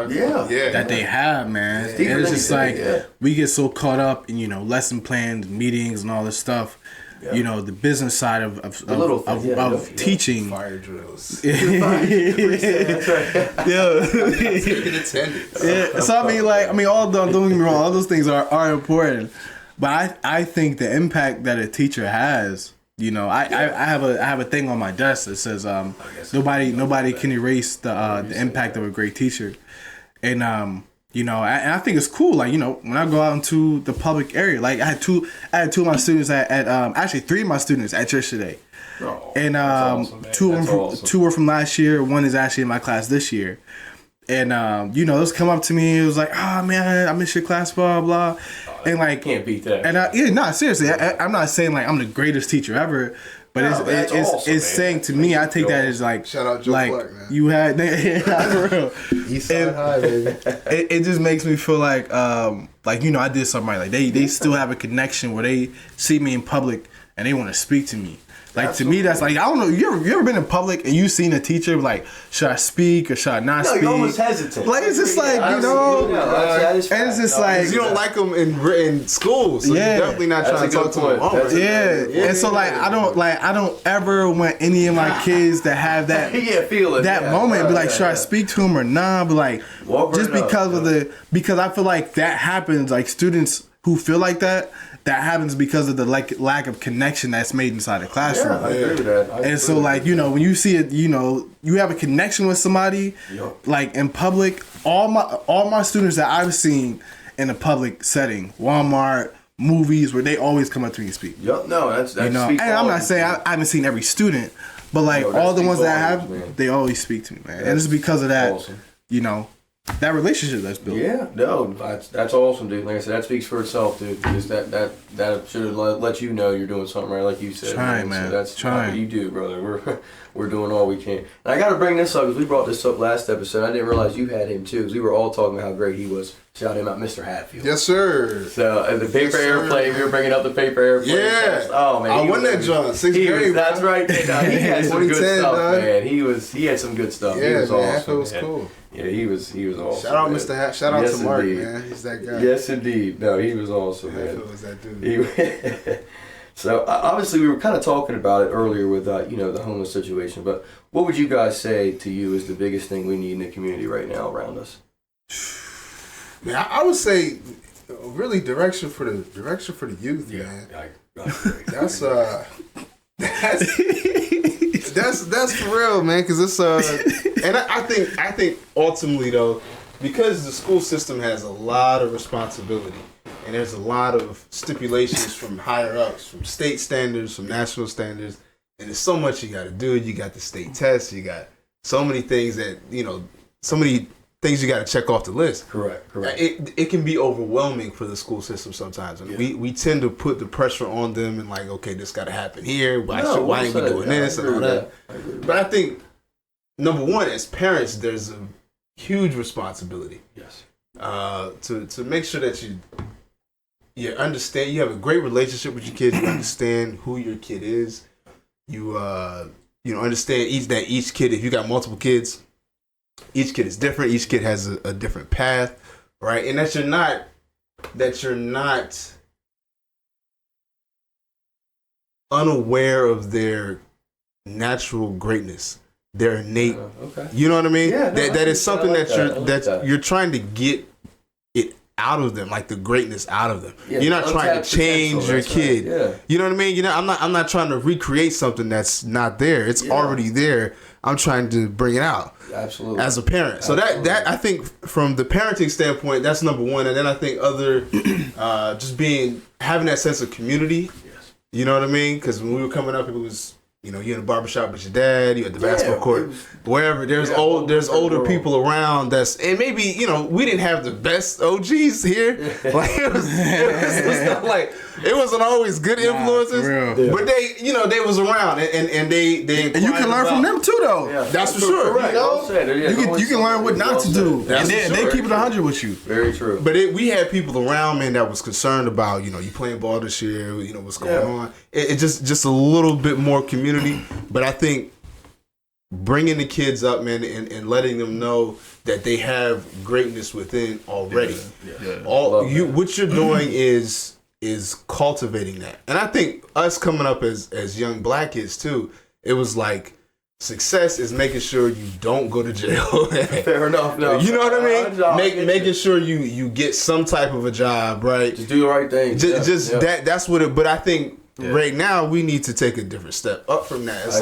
impact, that they have, man. And it's just like we get so caught up in lesson plans, meetings, and all this stuff. The business side of teaching. Fire drills. Taking attendance. So don't get me wrong, all those things are important, but I think the impact that a teacher has. I have a thing on my desk that says nobody can erase the impact of a great teacher, and and I think it's cool. Like when I go out into the public area, like I had two of my students at actually 3 of my students at church today, and awesome, two were from last year. One is actually in my class this year. And those come up to me. It was like, "Oh man, I miss your class, blah blah," and like can't beat that. And seriously, I'm not saying like I'm the greatest teacher ever, but it's saying to me, I take that as like, shout out Joe Clark, man. You had for real. East side high, baby. It just makes me feel like I did something right. Like they still have a connection where they see me in public and they want to speak to me. Like Absolutely. To me, that's like, I don't know. You ever been in public and you seen a teacher like, should I speak or should I not speak? You're almost hesitant. Like it's just like and it's just like you don't like them in school, so you're definitely not trying to talk to them. And so like I don't ever want any of my kids to have that feel it, that moment. Be like, should I speak to him or not? But like just because I feel like that happens. Like students who feel like that happens because of the lack of connection that's made inside the classroom. Yeah, I agree with that. And so like, when you see it, you have a connection with somebody, like in public, all my students that I've seen in a public setting, Walmart, movies, where they always come up to me and speak. Yep, no, that's and I'm not saying I haven't seen every student, but like all the ones that I have, man, they always speak to me, man. And it's because of that, awesome. That relationship that's built. Yeah, no, that's awesome, dude. Like I said, that speaks for itself, dude. Because that should have let you know you're doing something right, like you said. Trying, man. So that's what you do, brother. We're doing all we can. And I got to bring this up because we brought this up last episode. I didn't realize you had him too, because we were all talking about how great he was. Shout him out, Mr. Hatfield. Yes, sir. So the paper airplane, we were bringing up the paper airplane. Yeah. Oh man, I won that John. 6th grade. That's right. He had some good stuff, man. He had some good stuff. Yeah, he was awesome. Hatfield was cool. Yeah, he was awesome. Shout out, Mr. Hat. Shout out to Mark, man. He's that guy. Yes, indeed. No, he was awesome, man. Hatfield was that dude. So obviously we were kind of talking about it earlier with the homeless situation, but what would you guys say to you is the biggest thing we need in the community right now around us? Man, I would say really direction for the youth, man. That's for real, man. Because it's and I think ultimately though, because the school system has a lot of responsibility. And there's a lot of stipulations from higher ups, from state standards, from national standards. And there's so much you got to do. You got the state tests. You got so many things that, so many things you got to check off the list. Correct. It can be overwhelming for the school system sometimes. And we tend to put the pressure on them and like, okay, this got to happen here. Why ain't we doing this and all that? But I think, number one, as parents, there's a huge responsibility. Yes. To make sure that you understand, you have a great relationship with your kids. You understand who your kid is. You understand each kid. If you got multiple kids, each kid is different. Each kid has a different path, right? And that you're not unaware of their natural greatness, their innate. Okay. You know what I mean? Yeah, that is something that you're trying to get it out of them, like the greatness out of them. Yeah, you're not trying to change your kid. Right. Yeah. You know what I mean? I'm not trying to recreate something that's not there. It's already there. I'm trying to bring it out. Absolutely. As a parent. So that I think from the parenting standpoint, that's number one. And then I think other just having that sense of community. Yes. You know what I mean? Because when we were coming up, it was, you're in the barbershop with your dad, you at the basketball court, wherever. There's older people around and maybe, we didn't have the best OGs here. Like it was not like it wasn't always good influences. But they was around and they and you can learn from them too though. Yeah. That's for sure. Right. You can learn what not to do. And they keep it 100 with you. Very true. But we had people around, man, that was concerned about, you playing ball this year, what's going on. It just a little bit more community. But I think bringing the kids up, man, and letting them know that they have greatness within already. What you're doing is cultivating that. And I think us coming up as young black kids too, it was like success is making sure you don't go to jail. Fair enough. No, you know what I mean? Making sure you get some type of a job, right? Just do the right thing. That's what it. But I think. Yeah. Right now, we need to take a different step up from that. It's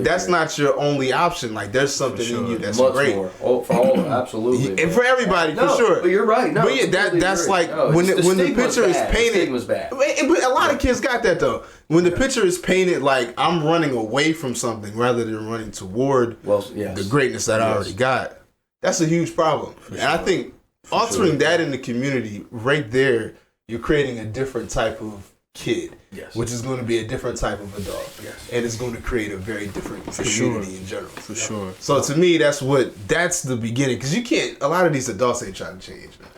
that's not your only option. Like there's something in you that's much great. More. For all, absolutely, and for everybody, for sure. But you're right. No, but that's like when the picture is painted. Was bad. But a lot of kids got that though. When the picture is painted like I'm running away from something rather than running toward the greatness that I already got, that's a huge problem. And I think altering that in the community right there, you're creating a different type of kid, which is going to be a different type of adult, and it's going to create a very different community in general. For sure. So to me, that's the beginning, because you can't. A lot of these adults ain't trying to change, man.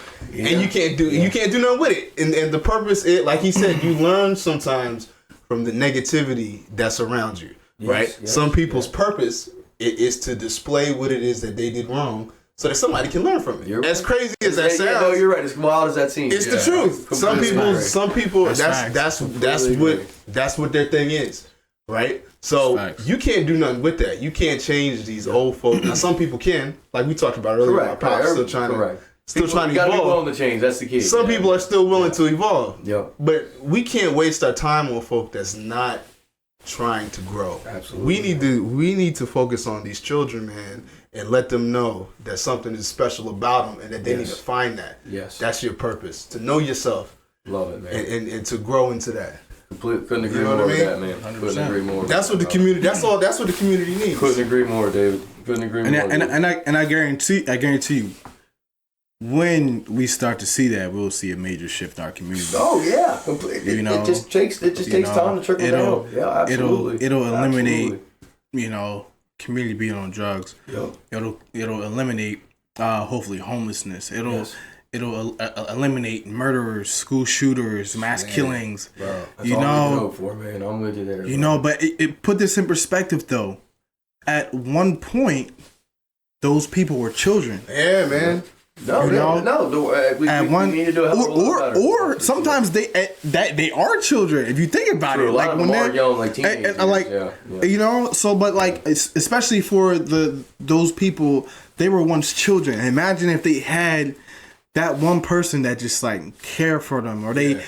And you can't do nothing with it. And the purpose is, like he said, you learn sometimes from the negativity that's around you, right? Some people's purpose is to display what it is that they did wrong, so that somebody can learn from it. As crazy as that sounds, no, you're right. As wild as that seems, it's the truth. Some people. That's what their thing is, right? So you can't do nothing with that. You can't change these old folks. Now some people can, like we talked about earlier. Correct. My pop's still trying to evolve. You gotta be willing to change. That's the key. Some people are still willing to evolve. Yep. But we can't waste our time on folk that's not trying to grow. Absolutely. We need to focus on these children, man, and let them know that something is special about them and that they need to find that. Yes. That's your purpose. To know yourself. Love it, man. And to grow into that. Couldn't agree more with that, man. 100%. Couldn't agree more. That's what the community. That's what the community needs. Couldn't agree more, David. Couldn't agree more. And I guarantee you, when we start to see that, we'll see a major shift in our community. Oh yeah, completely. It just takes time to trickle down. Yeah, absolutely. It'll eliminate, community being on drugs. Yep. It'll eliminate hopefully homelessness. It'll eliminate murderers, school shooters, mass killings. Bro, that's all we can hope for, man. I'm with you there. But it put this in perspective though. At one point, those people were children. Yeah, man. We need to do a hell of a lot better. Or sometimes they are children. If you think about it, like when they're young, like teenagers, So, but like especially for those people, they were once children. Imagine if they had that one person that just like cared for them, or they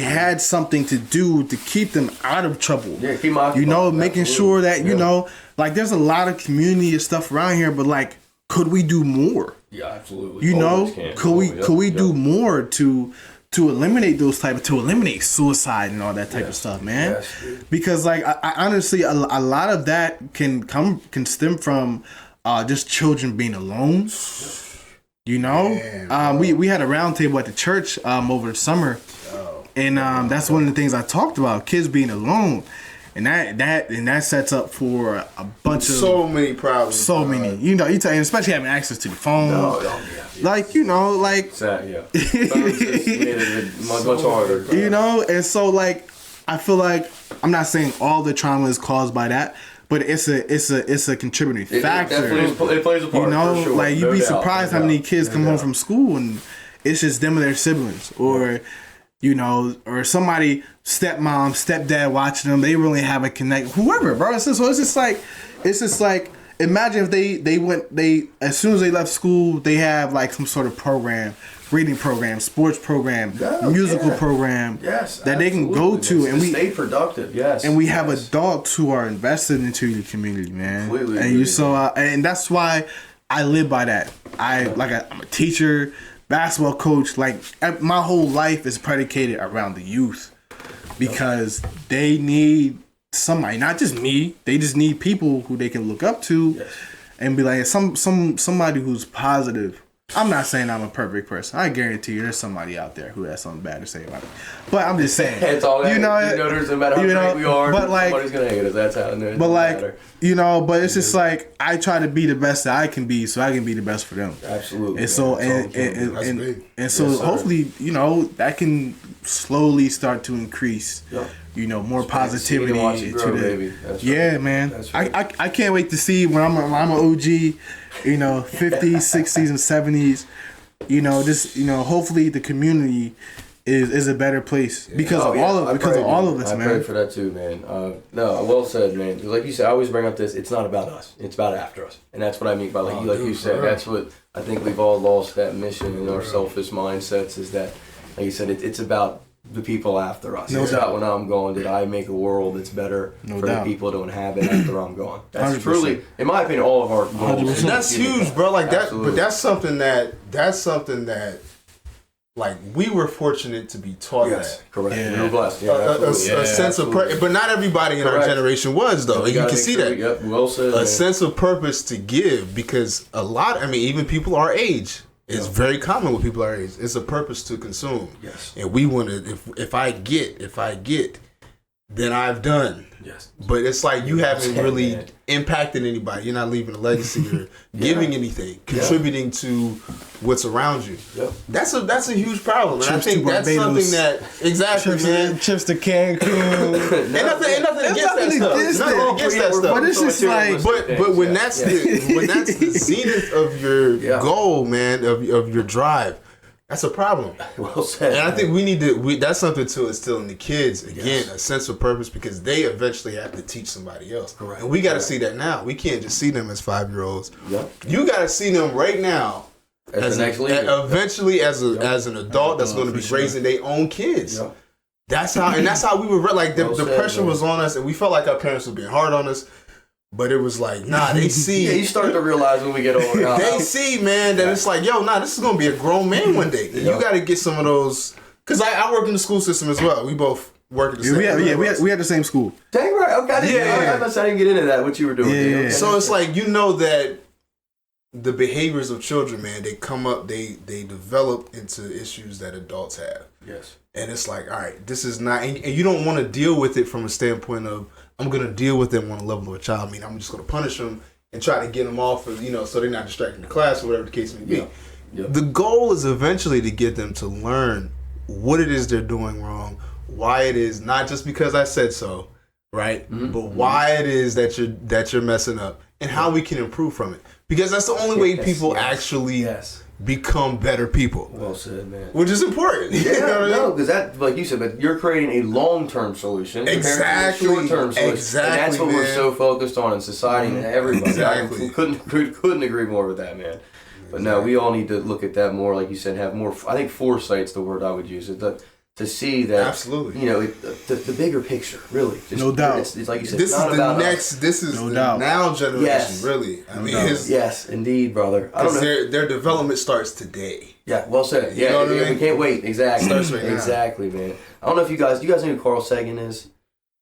had something to do to keep them out of trouble. Yeah, keep them occupied. Making sure that like there's a lot of community and stuff around here, but like, could we do more? Yeah, absolutely. Could we do more to eliminate to eliminate suicide and all that type of stuff, man? Yes, because like I honestly, a lot of that can stem from just children being alone. Damn, we had a round table at the church over the summer, and that's one of the things I talked about: kids being alone. And that sets up for a bunch of so many problems. So many, especially having access to the phone. Much harder. And so like I feel like I'm not saying all the trauma is caused by that, but it's a contributing factor. It plays a part. You know, for sure. like you'd be surprised how many kids come home doubt. from school and it's just them and their siblings, or you know, or somebody stepmom, stepdad watching them. They really have a connect. Whoever, bro. It's just like. Imagine if they as soon as they left school, they have like some sort of program, reading program, sports program, musical program that they can go to, and we stay productive. Yes, and we have adults who are invested into the community, man. Completely and you saw, and that's why I live by that. I'm a teacher, basketball coach. Like my whole life is predicated around the youth because they need somebody, not just me. They just need people who they can look up to and be like somebody who's positive. I'm not saying I'm a perfect person. I guarantee you there's somebody out there who has something bad to say about it. But I'm just saying. It's all there's no matter how great we are, but like, somebody's gonna hate us. That's how it is. But like, but it's just like I try to be the best that I can be so I can be the best for them. Absolutely. And so and so hopefully, that can slowly start to increase. More positivity to the right. Man. I can't wait to see when I'm an OG, 50s, 60s, and 70s. Hopefully the community is a better place because of all of us, man. I pray for that too, man. No, well said, man. Like you said, I always bring up this. It's not about us. It's about after us, and that's what I mean by like you said. That's what I think we've all lost that mission in our selfish mindsets. Is that, like you said, it's about the people after us. It's about when I'm gone, did I make a world that's better for the people that inhabit after I'm gone? That's 100%. Truly, in my opinion, all of our goals. And that's huge, bro. Like that, but that's something that like we were fortunate to be taught that. Correct. Yeah. We were blessed. A sense of purpose, but not everybody in our generation was though. You can see that. Yep. Well said. A sense of purpose to give because even people our age. It's very common with people our age. It's a purpose to consume. Yes. And we want to, if I get, then I've done. Yes. But it's like you haven't really impacted anybody. You're not leaving a legacy or giving anything, contributing to what's around you. Yep. That's a huge problem. And I think that's something that trips to Cancun. Ain't nothing against that stuff. Nothing against that stuff. But it's just like but when that's the zenith of your goal, man, of your drive, that's a problem. Well said. And I think we need to. That's something to instill in the kids again, a sense of purpose, because they eventually have to teach somebody else. Correct. And we got to see that now. We can't just see them as 5-year-olds. Yep. You got to see them right now as the next leader. Eventually, as an adult that's going to be raising their own kids. Yep. That's how we were. Like the pressure was on us, and we felt like our parents were being hard on us. But it was like, nah, they see. You start to realize when we get older. They see, man, that it's like, this is going to be a grown man one day. You got to get some of those. Because I work in the school system as well. We both work at the same we had the same school. Dang right. Okay. I didn't get into that, what you were doing. Yeah. Okay. So it's like, that the behaviors of children, man, they come up, they develop into issues that adults have. Yes. And it's like, all right, this is not, and you don't want to deal with it from a standpoint of, I'm going to deal with them on a level of a child. I mean, I'm just going to punish them and try to get them off of, so they're not distracting the class or whatever the case may be. Yeah. The goal is eventually to get them to learn what it is they're doing wrong, why it is, not just because I said so, right? Mm-hmm. But why it is that you're messing up and how we can improve from it. Because that's the only way people actually become better people. Well said, man. Which is important. Yeah, because that, like you said, but you're creating a long-term solution. Exactly. Short-term solution. Exactly. And that's what we're so focused on in society and everybody. Exactly. I couldn't agree more with that, man. But no, we all need to look at that more, like you said, have more. I think foresight's the word I would use. To see that, absolutely, the bigger picture, really. No doubt. It's like you said. This is the next. Us. This is the now generation, really. I mean, yes, indeed, brother. I don't know. Their development starts today. Yeah, well said. You know what I mean? We can't wait. Exactly. Starts right now. Exactly, man. I don't know if you guys know who Carl Sagan is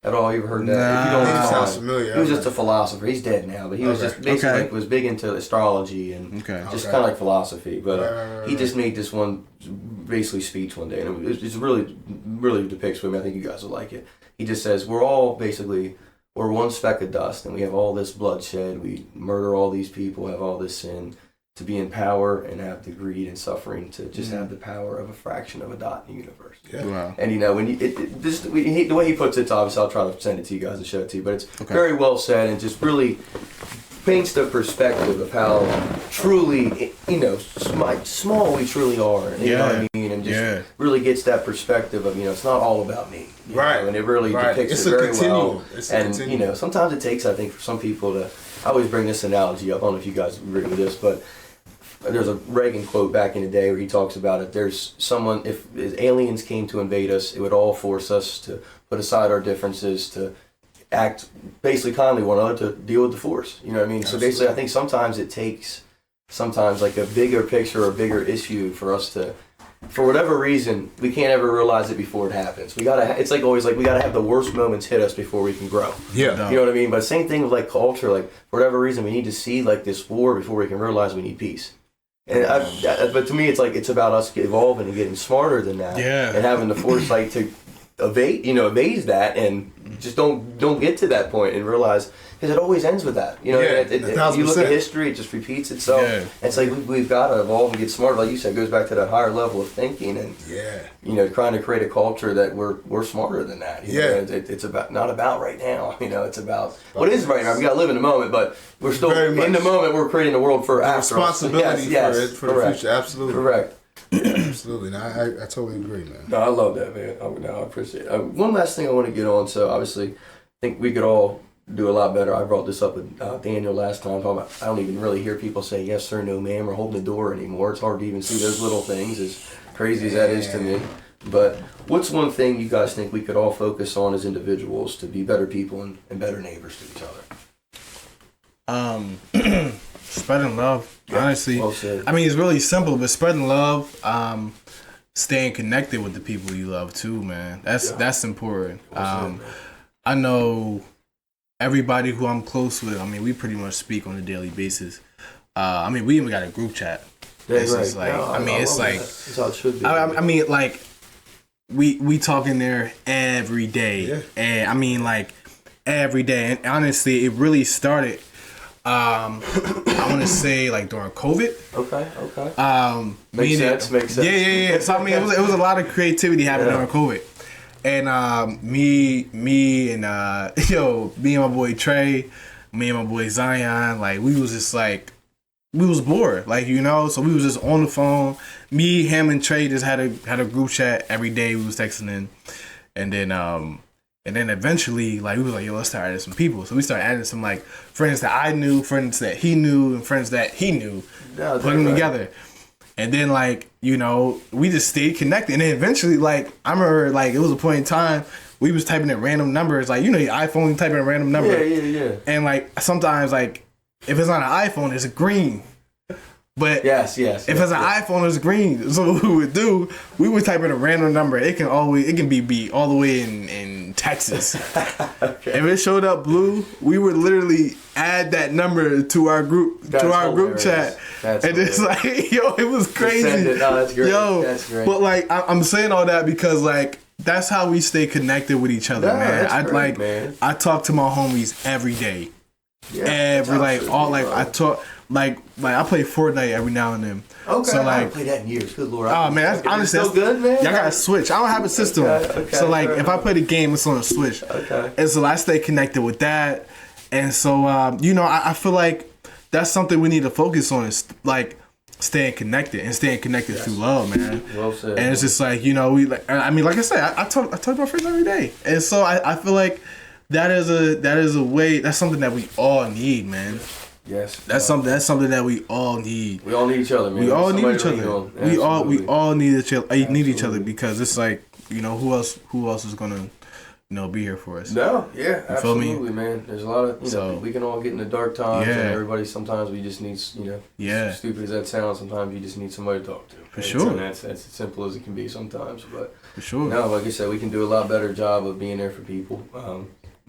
at all. You ever heard that? Nah, if you don't he sounds familiar. He was just a philosopher. He's dead now, but he was just basically was big into astrology and just kind of like philosophy. But he just made this one basically speech one day, and it's really, really depicts with me. I think you guys will like it. He just says we're one speck of dust, and we have all this bloodshed. We murder all these people, have all this sin, to be in power and have the greed and suffering to just have the power of a fraction of a dot in the universe. Yeah. Wow. And you know, when you the way he puts it, obviously I'll try to send it to you guys and show it to you, but it's very well said and just really paints the perspective of how truly, you know, small we truly are. You know what I mean? And just really gets that perspective of, you know, it's not all about me. Right. And it really depicts it's it very well. It's and, you know, sometimes it takes, I think, for some people to, I always bring this analogy up. I don't know if you guys agree with this, but there's a Reagan quote back in the day where he talks about it. There's someone, if aliens came to invade us, it would all force us to put aside our differences, to act basically kindly one another, to deal with the force. You know what I mean? Absolutely. So basically, I think sometimes it takes like a bigger picture or a bigger issue for us to, for whatever reason, we can't ever realize it before it happens. We gotta, it's like always like we gotta have the worst moments hit us before we can grow. Yeah. You know what I mean? But same thing with like culture, like for whatever reason, we need to see like this war before we can realize we need peace. And but to me, it's like it's about us evolving and getting smarter than that, and having the foresight to evade that, and just don't get to that point and realize, because it always ends with that. You know, you look at history, it just repeats itself. Yeah. It's like we've got to evolve and get smarter. Like you said, it goes back to that higher level of thinking and you know, trying to create a culture that we're smarter than that. You know, it's about not about right now. You know, it's about what is right now. We got to live in the moment, but we're still in the moment. We're creating the world for after responsibility for the future. Absolutely correct. Absolutely. No, I totally agree, man. No, I love that, man. I appreciate it. One last thing I want to get on. So obviously, I think we could all do a lot better. I brought this up with Daniel last time. I don't even really hear people say yes sir, no ma'am, or holding the door anymore. It's hard to even see those little things, as crazy as that is to me. But what's one thing you guys think we could all focus on as individuals to be better people and better neighbors to each other? Spreading love. Honestly, well said. I mean, it's really simple, but spreading love, staying connected with the people you love too, man. That's important. Well said, I know everybody who I'm close with. I mean, we pretty much speak on a daily basis. I mean, we even got a group chat. That's right. It's like, I mean, it's like that's how it should be. I mean, like we talk in there every day, and I mean, like every day. And honestly, it really started. I want to say like during COVID. Okay. Makes sense. Yeah. So I mean, it was a lot of creativity happening during COVID, and me and my boy Trey, me and my boy Zion, like we was just like we was bored, like, you know, so we was just on the phone. Me, him, and Trey just had a group chat every day. We was texting in, and then eventually, like, we was like, yo, let's start adding some people. So we started adding some, like, friends that I knew, friends that he knew, and friends that he knew, put them together. And then, like, you know, we just stayed connected. And then eventually, like, I remember, like, it was a point in time, we was typing in random numbers. Like, you know, your iPhone, you type in a random number. Yeah. And, like, sometimes, like, if it's on an iPhone, it's a green. But if it's an iPhone, it's green. So what we would do, we would type in a random number. It can be all the way in Texas. Okay. If it showed up blue, we would literally add that number to our group chat. And it's like, yo, it was crazy. That's great. Yo, that's great. But like, I'm saying all that because like that's how we stay connected with each other, man. That's great, man. I talk to my homies every day. I talk. Like I play Fortnite every now and then. Okay, so, like, I haven't played that in years. Good lord. Oh man, that's honestly still good, man. Y'all gotta switch. I don't have a system. Okay, so like, if I play the game, it's on a Switch. Okay. And so I stay connected with that. And so you know, I feel like that's something we need to focus on, is like staying connected through love, man. Well said. And it's just like, you know, like I said, I talk to my friends every day, and so I feel like that is a way. That's something that we all need, man. Yes, that's something that we all need. We all need each other, man. We all need each other. We all need each other, because it's like, you know, who else is gonna, you know, be here for us? No, yeah, absolutely, man. There's a lot of, you know, we can all get in the dark times, and everybody, sometimes we just need, you know, stupid as that sounds, sometimes you just need somebody to talk to. For sure. And that's as simple as it can be sometimes, but for sure. No, like I said, we can do a lot better job of being there for people,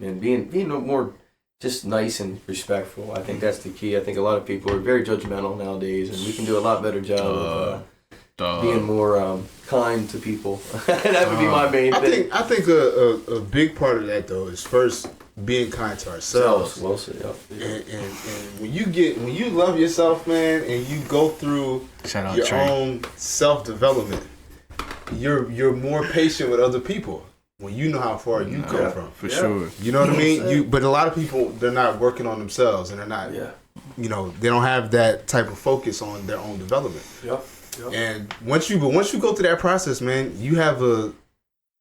and being more just nice and respectful. I think that's the key. I think a lot of people are very judgmental nowadays, and we can do a lot better job of being more kind to people. That would be my main thing. I think a big part of that, though, is first being kind to ourselves. Well said, yeah. And when you love yourself, man, and you go through your own self-development, you're more patient with other people when you know how far you come from. For sure. You know what I mean? But a lot of people, they're not working on themselves, and they're not, you know, they don't have that type of focus on their own development. Yep. And once you go through that process, man, you have a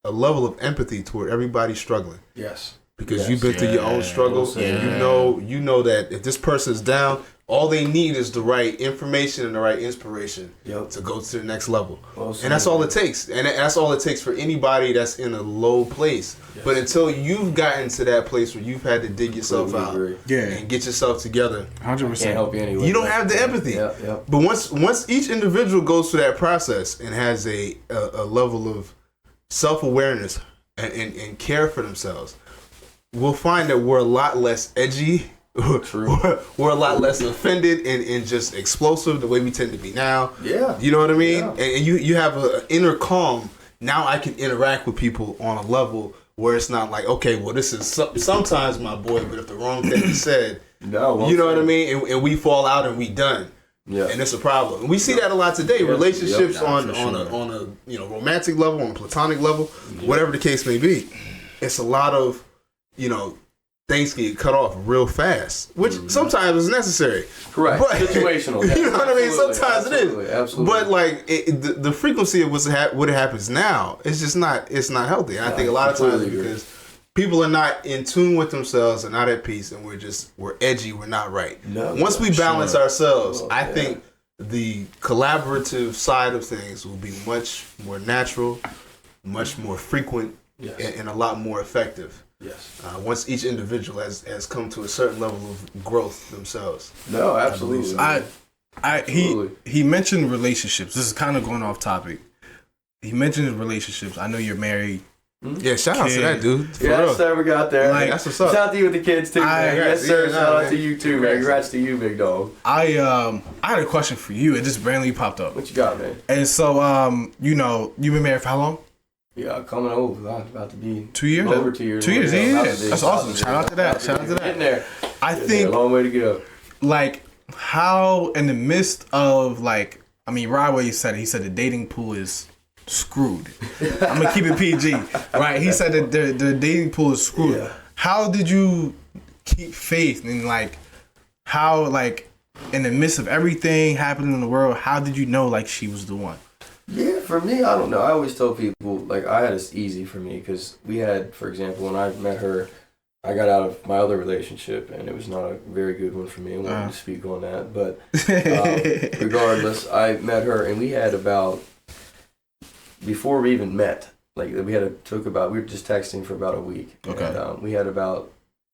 level of empathy toward everybody struggling. Yes. Because you've been through your own struggles, and you know that if this person's down, all they need is the right information and the right inspiration to go to the next level. And that's all it takes. And that's all it takes for anybody that's in a low place. Yes. But until you've gotten to that place where you've had to dig yourself out and get yourself together, 100%. Can't help you anyway. You don't have the empathy. But once each individual goes through that process and has a level of self-awareness and care for themselves, we'll find that we're a lot less edgy. We're a lot less offended and just explosive the way we tend to be now. Yeah. You know what I mean? Yeah. And you have an inner calm. Now I can interact with people on a level where it's not like, okay, well, this is sometimes my boy, but if the wrong thing is said, you know what I mean? And we fall out and we done. Yeah. And it's a problem. And we see that a lot today. Relationships on a you know, romantic level, on a platonic level, whatever the case may be. It's a lot of, you know, things get cut off real fast, which sometimes is necessary. Correct. But, situational. You know what I mean? Sometimes it is. Absolutely. But like the frequency of what happens now, it's just not. It's not healthy. And I think a lot of times because people are not in tune with themselves and not at peace, and we're edgy. We're not right. No, once we balance ourselves, I think the collaborative side of things will be much more natural, much more frequent, and a lot more effective. Yes. Once each individual has come to a certain level of growth themselves. No, absolutely. He mentioned relationships. This is kind of going off topic. He mentioned relationships. I know you're married. Yeah, shout out to that dude. Yes, sir, we got there. Like, that's what's up. Shout out to you with the kids too, man. Yes, sir. Shout out to you too, man. Congrats to you, big dog. I had a question for you. It just randomly popped up. What you got, man? And so, you know, you've been married for how long? Yeah, coming over. About to be 2 years. Over 2 years. 2 years. Yeah. That's awesome. Shout out to that. Getting there. I think a long way to go. Like, how in the midst of like, I mean, Rodway said it. He said the dating pool is screwed. I'm gonna keep it PG, right? He said that the dating pool is screwed. Yeah. How did you keep faith and like, how like in the midst of everything happening in the world, how did you know like she was the one? Yeah, for me, I don't know. I always tell people, like, I had it easy for me because we had, for example, when I met her, I got out of my other relationship, and it was not a very good one for me. I wanted to speak on that. But regardless, I met her, and we had about, before we even met, like, we were just texting for about a week. Okay. And we had about,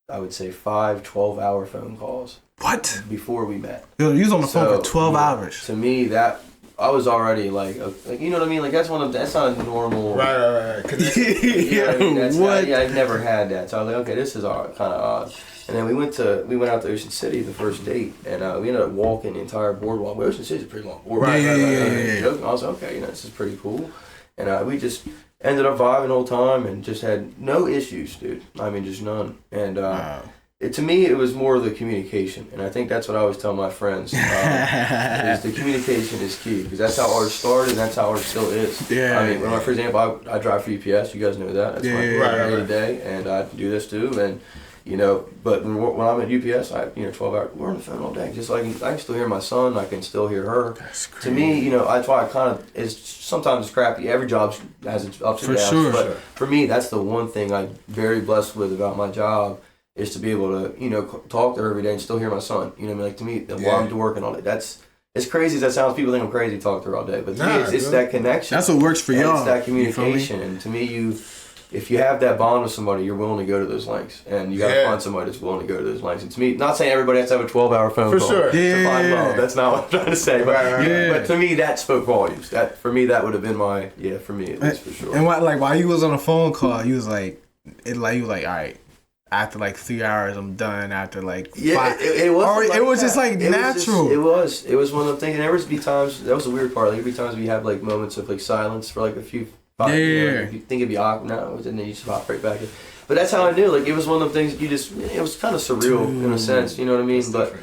I would say, 5 12-hour phone calls. What? Before we met. You was on the phone for 12 hours. To me, I was already like you know what I mean? Like that's not a normal. Right. You know what I mean? What? I've never had that. So I was like, okay, this is kind of odd. And then we went out to Ocean City the first date, and we ended up walking the entire boardwalk. Well, Ocean City's a pretty long boardwalk. Right. I was like, okay, this is pretty cool. And we just ended up vibing the whole time and just had no issues, dude. I mean, just none. And to me, it was more of the communication, and I think that's what I always tell my friends. Is the communication is key, because that's how ours started, and that's how ours still is. Yeah. I mean, for example, I drive for UPS. You guys know that. That's my day to day, and I do this too. And you know, but when I'm at UPS, 12 hours. We're on the phone all day. Just like I can still hear my son, I can still hear her. That's crazy. To me, that's why I kind of sometimes it's crappy. Every job has its ups and downs. Sure. But for me, that's the one thing I'm very blessed with about my job. Is to be able to, talk to her every day and still hear my son. You know what I mean? Like, to me, while I'm working on it, as crazy as that sounds, people think I'm crazy to talk to her all day. But to me, it's that connection. That's what works for y'all. It's that communication. And to me, if you have that bond with somebody, you're willing to go to those lengths. And you got to find somebody that's willing to go to those lengths. And to me, not saying everybody has to have a 12-hour phone call to find love. That's not what I'm trying to say. But to me, that spoke volumes. For me, that would have been for me, at least, for sure. And while you was on a phone call, you was like, all right. After like 3 hours, I'm done. After like 5, it was just like natural. It was one of them things. And there would be times. That was the weird part. Like, there'd be times we have like moments of like silence for like a few. You think it'd be awkward? No, and then you just hop right back in. But But that's how I knew. Like, it was one of the things that it was kind of surreal in a sense, you know what I mean? But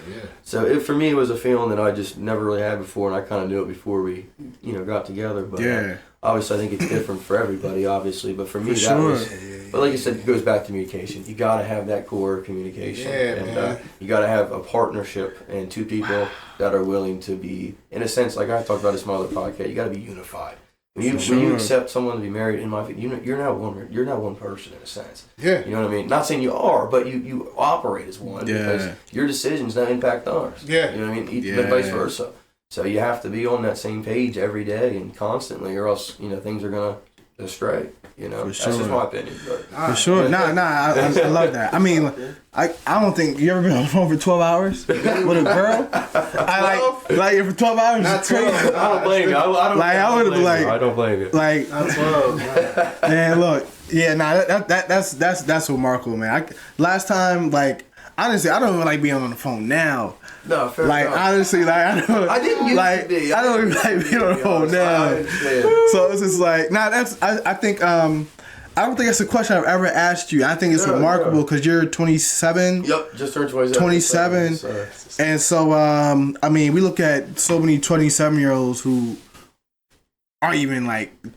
so for me, it was a feeling that I just never really had before, and I kind of knew it before we, got together. But obviously, I think it's different for everybody, obviously. But for me, that was. But like you said, it goes back to communication. You got to have that core communication, and you got to have a partnership and two people that are willing to be, in a sense, like I talked about this in my other podcast. You got to be unified. When you accept someone to be married in my, you're now one person in a sense. Yeah. You know what I mean? Not saying you are, but you operate as one because your decisions don't impact ours. Yeah. You know what I mean? But vice versa. So you have to be on that same page every day and constantly, or else things are gonna astray. That's just my opinion. But. For sure. I love that. I mean, I don't think you ever been on the phone for 12 hours with a girl. Like for 12 hours. Not 12. I don't blame you. I don't blame you. Like not 12. Man, look. Yeah, that's remarkable, man. Last time, honestly, I don't even like being on the phone now. No, fair enough. Honestly, I don't. I didn't used to be. I don't even like being on the phone now. So it's just I think I don't think that's a question I've ever asked you. I think it's remarkable because you're 27. Yep, just turned 27. 27, and so I mean, we look at so many 27-year-olds who aren't even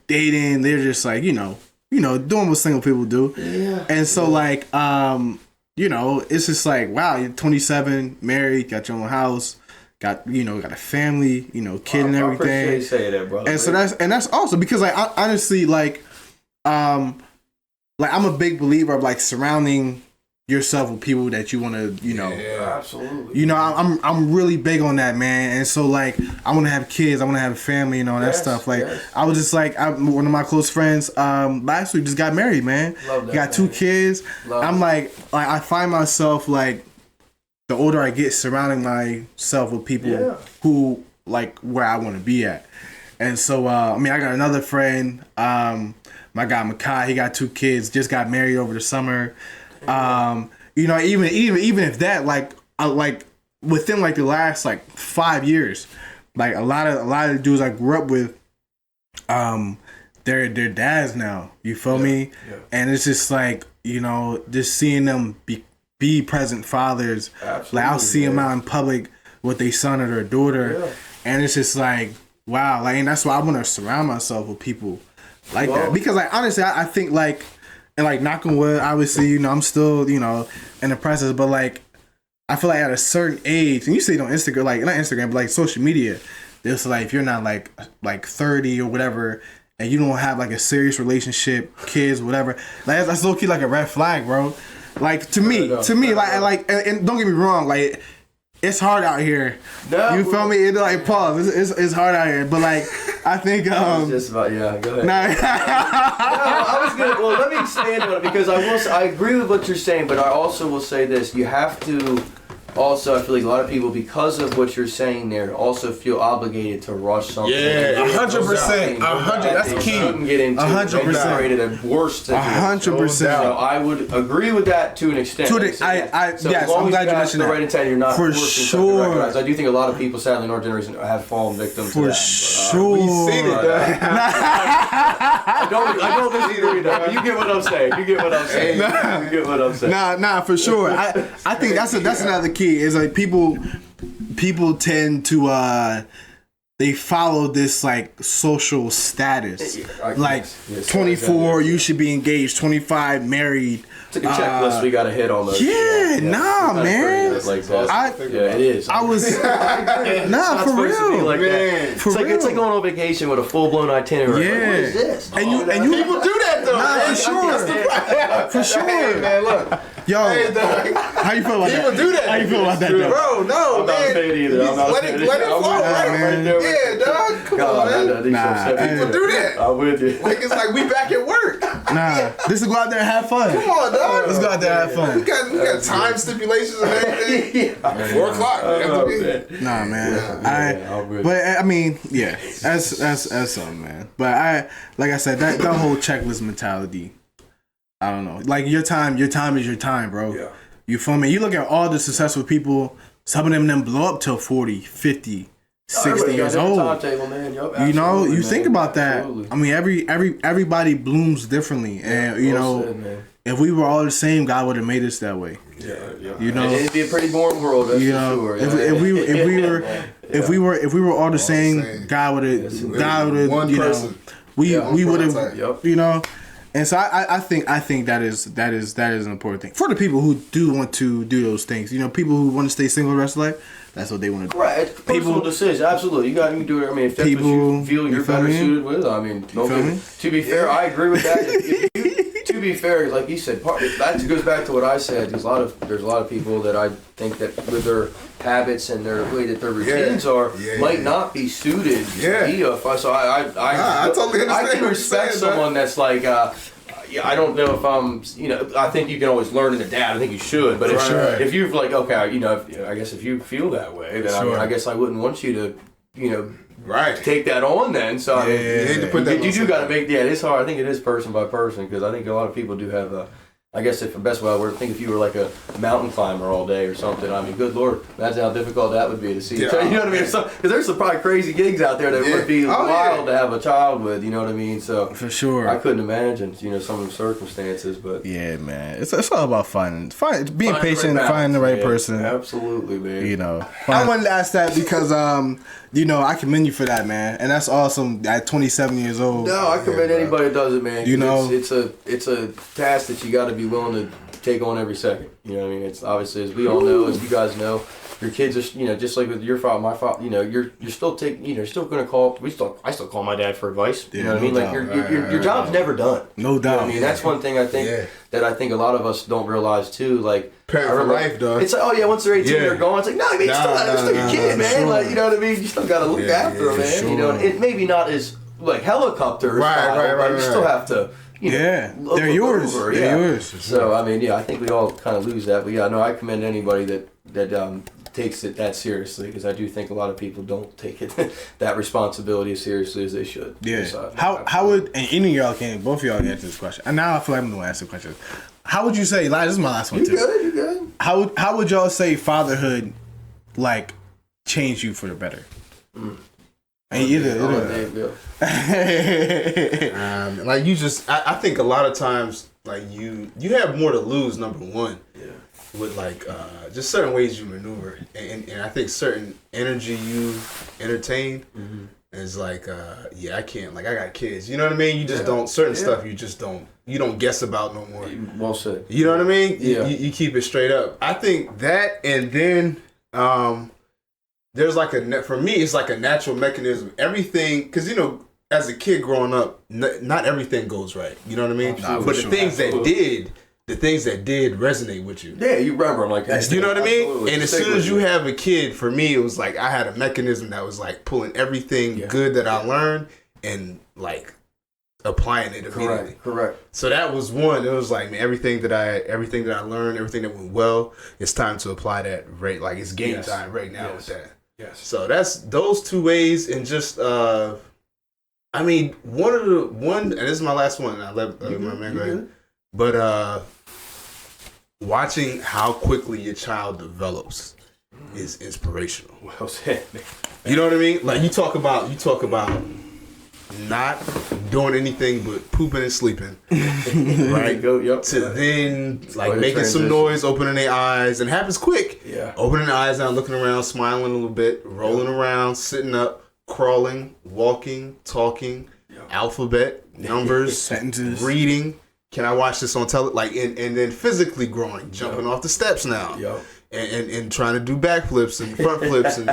dating. They're just doing what single people do. Yeah. And so it's just wow, you're 27, married, got your own house, got a family, kid and everything. I appreciate you saying that, brother. And so that's awesome because I honestly I'm a big believer of surrounding yourself with people that you want to, Yeah, absolutely. I'm really big on that, man. And so I want to have kids, I want to have a family, and all that stuff. I was just one of my close friends last week just got married, man. Love that, he got 2 kids. I'm I find myself the older I get surrounding myself with people who where I want to be at. And so I got another friend, my guy Makai, he got 2 kids, just got married over the summer. Even if that within the last 5 years, a lot of the dudes I grew up with, they're dads now. You feel me? Yeah. And it's just just seeing them be present fathers. Absolutely, I'll see them out in public with their son or their daughter, and it's just wow. And that's why I want to surround myself with people that because honestly, I think and knock on wood, obviously, I'm still, in the process, but I feel at a certain age, and you see it on Instagram, not Instagram, but social media, it's if you're not 30 or whatever, and you don't have a serious relationship, kids, whatever, that's low key a red flag, bro. To me, and don't get me wrong, it's hard out here. No, you feel me? It's pause. It's hard out here, but I think just about go ahead. I was gonna. Well, let me expand on it because I agree with what you're saying, but I also will say this: you have to. Also, I feel a lot of people, because of what you're saying there, also feel obligated to rush something. Yeah, 100%. 100%. That's key. Shouldn't get into 100%. Rated at worst. 100%. So I would agree with that to an extent. Yes, I'm glad you mentioned that. Right intent, you're not for sure. I do think a lot of people, sadly, in our generation, have fallen victim to that. For sure. We've seen it. I don't disagree with that. But you get what I'm saying. You get what I'm saying. Nah, for sure. I think that's another key. Is people tend to they follow this social status. 24, you should be engaged. 25, married. It's a checklist we got to hit on those. Yeah, man. It is. I was for real, man. It's like going on vacation with a full blown itinerary. Yeah. What is this? And you people do that though. Nah, for sure. Hey, man, look. Yo, how you feel about that? People do that. How you feel about that, though? Bro, no, I'm not a fan either. Let it flow, man. Yeah, dog. Come on, man. People do that. I'm with you. It's we back at work. Nah, this is go out there and have fun. Come on, dog. Let's go out there and have fun. We got time stipulations and everything. 4 o'clock. Nah, man. That's something, man. But like I said, that whole checklist mentality. I don't know. Your time is your time, bro. Yeah. You feel me? You look at all the successful people, some of them blow up till 40, 50, 60 years old. Timetable, man. Yep, you think about that. Absolutely. I mean, everybody blooms differently, and if we were all the same, God would have made us that way. Yeah. You know, it'd be a pretty boring world. That's you know, for sure. if we were all the same, God would have, you know, we would have, you know. And so I think that is an important thing for the people who do want to do those things. You know, people who want to stay single the rest of their life. That's what they want to do. Right, it's a personal decision. Absolutely, you got to do it. I mean, if that's what you feel you're better suited with. I mean, to be fair, I agree with that. To be fair, like you said, that goes back to what I said. There's a lot of people that I think that with their habits and their way that their routines might not be suited to be a. So I totally understand. I can respect someone that's like. I don't know if I'm, you know, I think you can always learn as a dad. I think you should. But if you're like, okay, you know, I guess if you feel that way, then I guess I wouldn't want you to, you know, take that on then. So I mean, you do got to make, it's hard. I think it is person by person because I think a lot of people do have I guess if the best way I would think if you were like a mountain climber all day or something, I mean, good Lord, imagine how difficult that would be to see. Yeah. You know what I mean? Because there's some probably crazy gigs out there that would be wild to have a child with. You know what I mean? So for sure, I couldn't imagine, you know, some of the circumstances, but yeah, man, it's all about being patient, finding the right person. Absolutely, man. You know, I wanted to ask that because you know, I commend you for that, man, and that's awesome. At 27 years old, no, I commend anybody that does it, man. You know, it's a task that you got to be willing to take on every second. You know what I mean? It's obviously, as we all know, as you guys know, your kids are, you know, just like with your father, my father, you know, you're still taking, you know, you're still going to call, I still call my dad for advice. You know what I mean? Like your job's never done. No doubt. You know what I mean? That's one thing I think that I think a lot of us don't realize too. Like, parent for life, dog. It's like, oh yeah, once they're 18, they're gone. It's like, no, I mean, you're still your kid, man. Sure. Like, you know what I mean? You still got to look after them, man. Sure. You know, and it maybe not as like helicopter style, but you still have to. You know, they're yours. Over. They're yours. So I mean, I think we all kind of lose that. But no, I commend anybody that takes it that seriously because I do think a lot of people don't take it that responsibility as seriously as they should. Yeah. So, how would and any of y'all can both of y'all can answer this question. And now I feel like I'm gonna answer the question. How would you say? Like, this is my last one too. You good. How would y'all say fatherhood like changed you for the better? And like you just, I think a lot of times, like you have more to lose. Number one, with like just certain ways you maneuver, and I think certain energy you entertain is like, I can't. Like I got kids, you know what I mean? You just don't certain stuff. You don't guess about no more. Well said. You know what I mean? Yeah. You keep it straight up. I think that, and then there's like for me, it's like a natural mechanism. Everything, because you know, as a kid growing up, not everything goes right. You know what I mean? But the things that did resonate with you. Yeah, you remember them like that. You know what I mean? And as soon as you have a kid, for me, it was like I had a mechanism that was like pulling everything good that I learned and like applying it immediately. Correct. So that was one. It was like, man, everything that I learned, everything that went well, it's time to apply that right. Like it's game time right now with that. Yes. So that's those two ways, and just I mean, and this is my last one. And I let my man go ahead. But watching how quickly your child develops is inspirational. Well said. You know what I mean? Like you talk about not doing anything but pooping and sleeping, right? To then like making some noise, opening their eyes, and it happens quick. Yeah. Opening their eyes now, looking around, smiling a little bit, rolling around, sitting up, crawling, walking, talking, alphabet, numbers, sentences, reading. Can I watch this on television? Like, and then physically growing, jumping off the steps now. And trying to do backflips and front flips and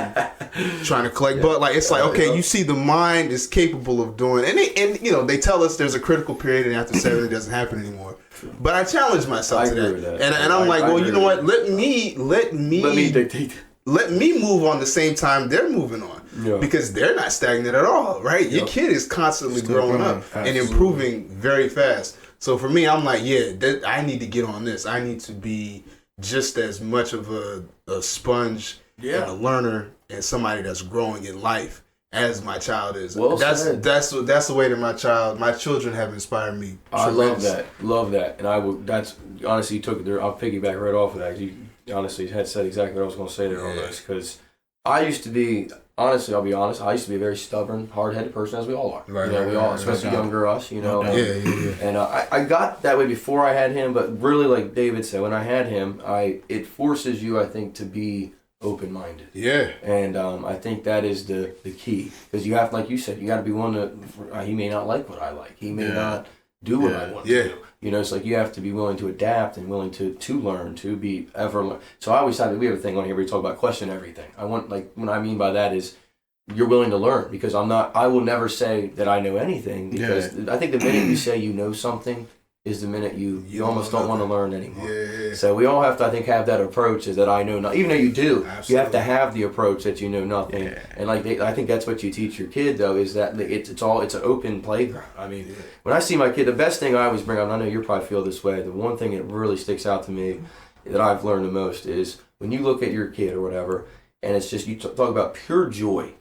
trying to collect but like it's like okay, you see the mind is capable of doing and you know they tell us there's a critical period and after 7 it doesn't happen anymore. But I challenge myself to that. And I'm like, well, you know what? Let me dictate. Let me move on the same time they're moving on because they're not stagnant at all, right? Your kid is constantly growing up and improving very fast. So for me, I'm like, I need to get on this. I need to be just as much of a sponge and a learner and somebody that's growing in life as my child is. Well that's the way that my children have inspired me. I love that, and I will. That's honestly, you took it there. I'll piggyback right off of that. You honestly had said exactly what I was going to say there on this because I used to be honestly, I'll be honest, I used to be a very stubborn, hard-headed person, as we all are. Right, we all, especially younger us, Yeah. And I got that way before I had him, but really, like David said, when I had him, it forces you, I think, to be open-minded. Yeah. And I think that is the key. Because you have, like you said, you got to be one to, he may not like what I like. He may not do what I want to do. It's like you have to be willing to adapt and willing to learn, to be ever learn. So I always thought, we have a thing on here where we talk about question everything. What I mean by that is you're willing to learn, because I will never say that I know anything, because I think the minute you say you know something is the minute you almost don't want to learn anymore. Yeah. So we all have to, I think, have that approach, is that I know not, even though you do, Absolutely. you have to have the approach that you know nothing. Yeah. And I think that's what you teach your kid, though, is that it's an open playground. I mean, when I see my kid, the best thing I always bring up, and I know you probably feel this way, the one thing that really sticks out to me that I've learned the most is when you look at your kid or whatever, and it's just, you talk about pure joy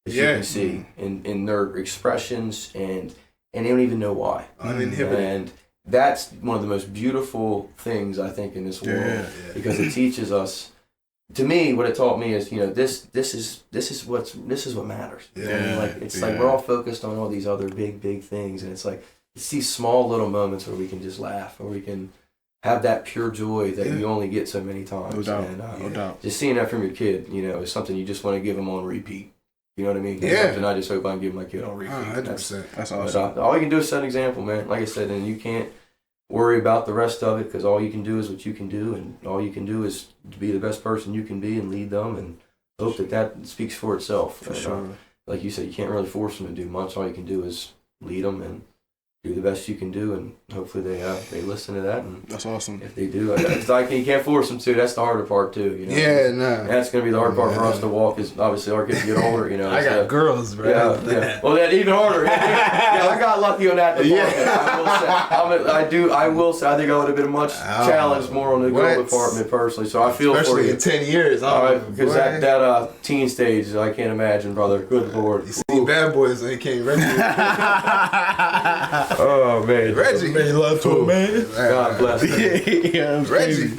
that you can see in their expressions, and they don't even know why. Uninhibited. And that's one of the most beautiful things, I think, in this world, because it teaches us. To me, what it taught me is, this is what matters. It's like we're all focused on all these other big things, and it's like it's these small little moments where we can just laugh, or we can have that pure joy that you only get so many times. No doubt. And, No doubt. Just seeing that from your kid, is something you just want to give them on repeat. You know what I mean? Yeah. And I just hope I can give my kid on repeat. 100%. That's But, awesome. all you can do is set an example, man. Like I said, and you can't worry about the rest of it, because all you can do is what you can do, and all you can do is to be the best person you can be and lead them, and hope that speaks for itself. For sure. Like you said, you can't really force them to do much. All you can do is lead them and do the best you can do, and hopefully they listen to that. And That's awesome. if they do, it's like you can't force them to. That's the harder part too. Yeah, And nah. that's gonna be the hard part for us to walk. Is obviously our kids get older. I got girls, bro. Yeah. Well, that even harder. I got lucky on that department. I will say, I think I would have been much challenged more on the girl department personally. So I feel Especially for you. in 10 years. All right, because that teen stage, I can't imagine, brother. Good Lord. You see Bad Boys, they can't Reggie. Oh man, Reggie. Made love to a man. God bless him. Reggie.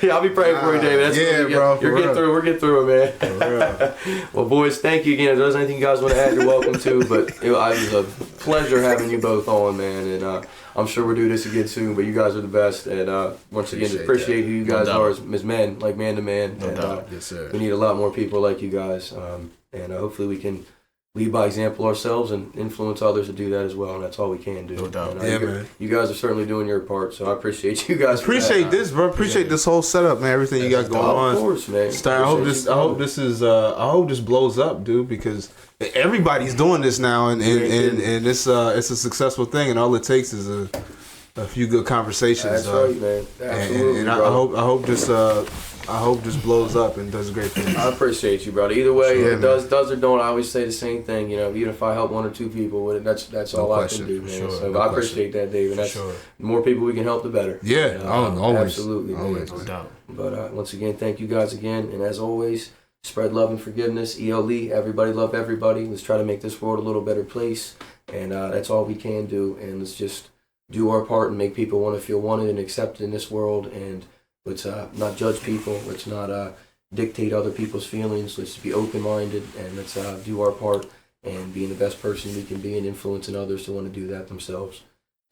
Yeah, I'll be praying for you, David. That's bro. We're getting through it, man. Well, boys, thank you again. If there's anything you guys want to add, you're welcome to. But it was a pleasure having you both on, man. And I'm sure we'll do this again soon. But you guys are the best. And once again, just appreciate who you guys are as men, like man to man. No doubt. Yes, sir. We need a lot more people like you guys. And hopefully we can lead by example ourselves and influence others to do that as well, and that's all we can do. No doubt. And, Man. You guys are certainly doing your part, so I appreciate you guys. Appreciate this, bro. Appreciate this whole setup, man. Everything you got going on. Of course, man. Star, I hope this blows up, dude, because everybody's doing this now, and it's a successful thing, and all it takes is a few good conversations. That's right, man. Absolutely, and I hope this blows up and does great things. I appreciate you, brother. Either way, Sure, it does or don't. I always say the same thing. Even if I help one or two people with it, that's all I can do, man. Sure, So I appreciate that, David. That's the more people we can help, the better. Yeah, always. Absolutely, always. man. No doubt. But once again, thank you guys again, and as always, spread love and forgiveness. ELE, everybody love everybody. Let's try to make this world a little better place, and that's all we can do. And let's just do our part and make people want to feel wanted and accepted in this world. And let's not judge people. Let's not dictate other people's feelings. Let's be open-minded, and let's do our part and being the best person we can be and influencing others to want to do that themselves.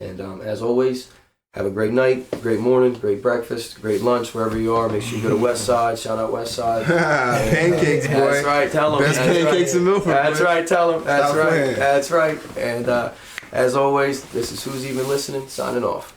And as always, have a great night, great morning, great breakfast, great lunch, wherever you are. Make sure you go to West Side. Shout out West Side. Pancakes, boy. That's right. Tell them. Best pancakes in Milford. That's boy. right. Tell them. That's Stop right. playing. That's right. And as always, this is Who's Even Listening, signing off.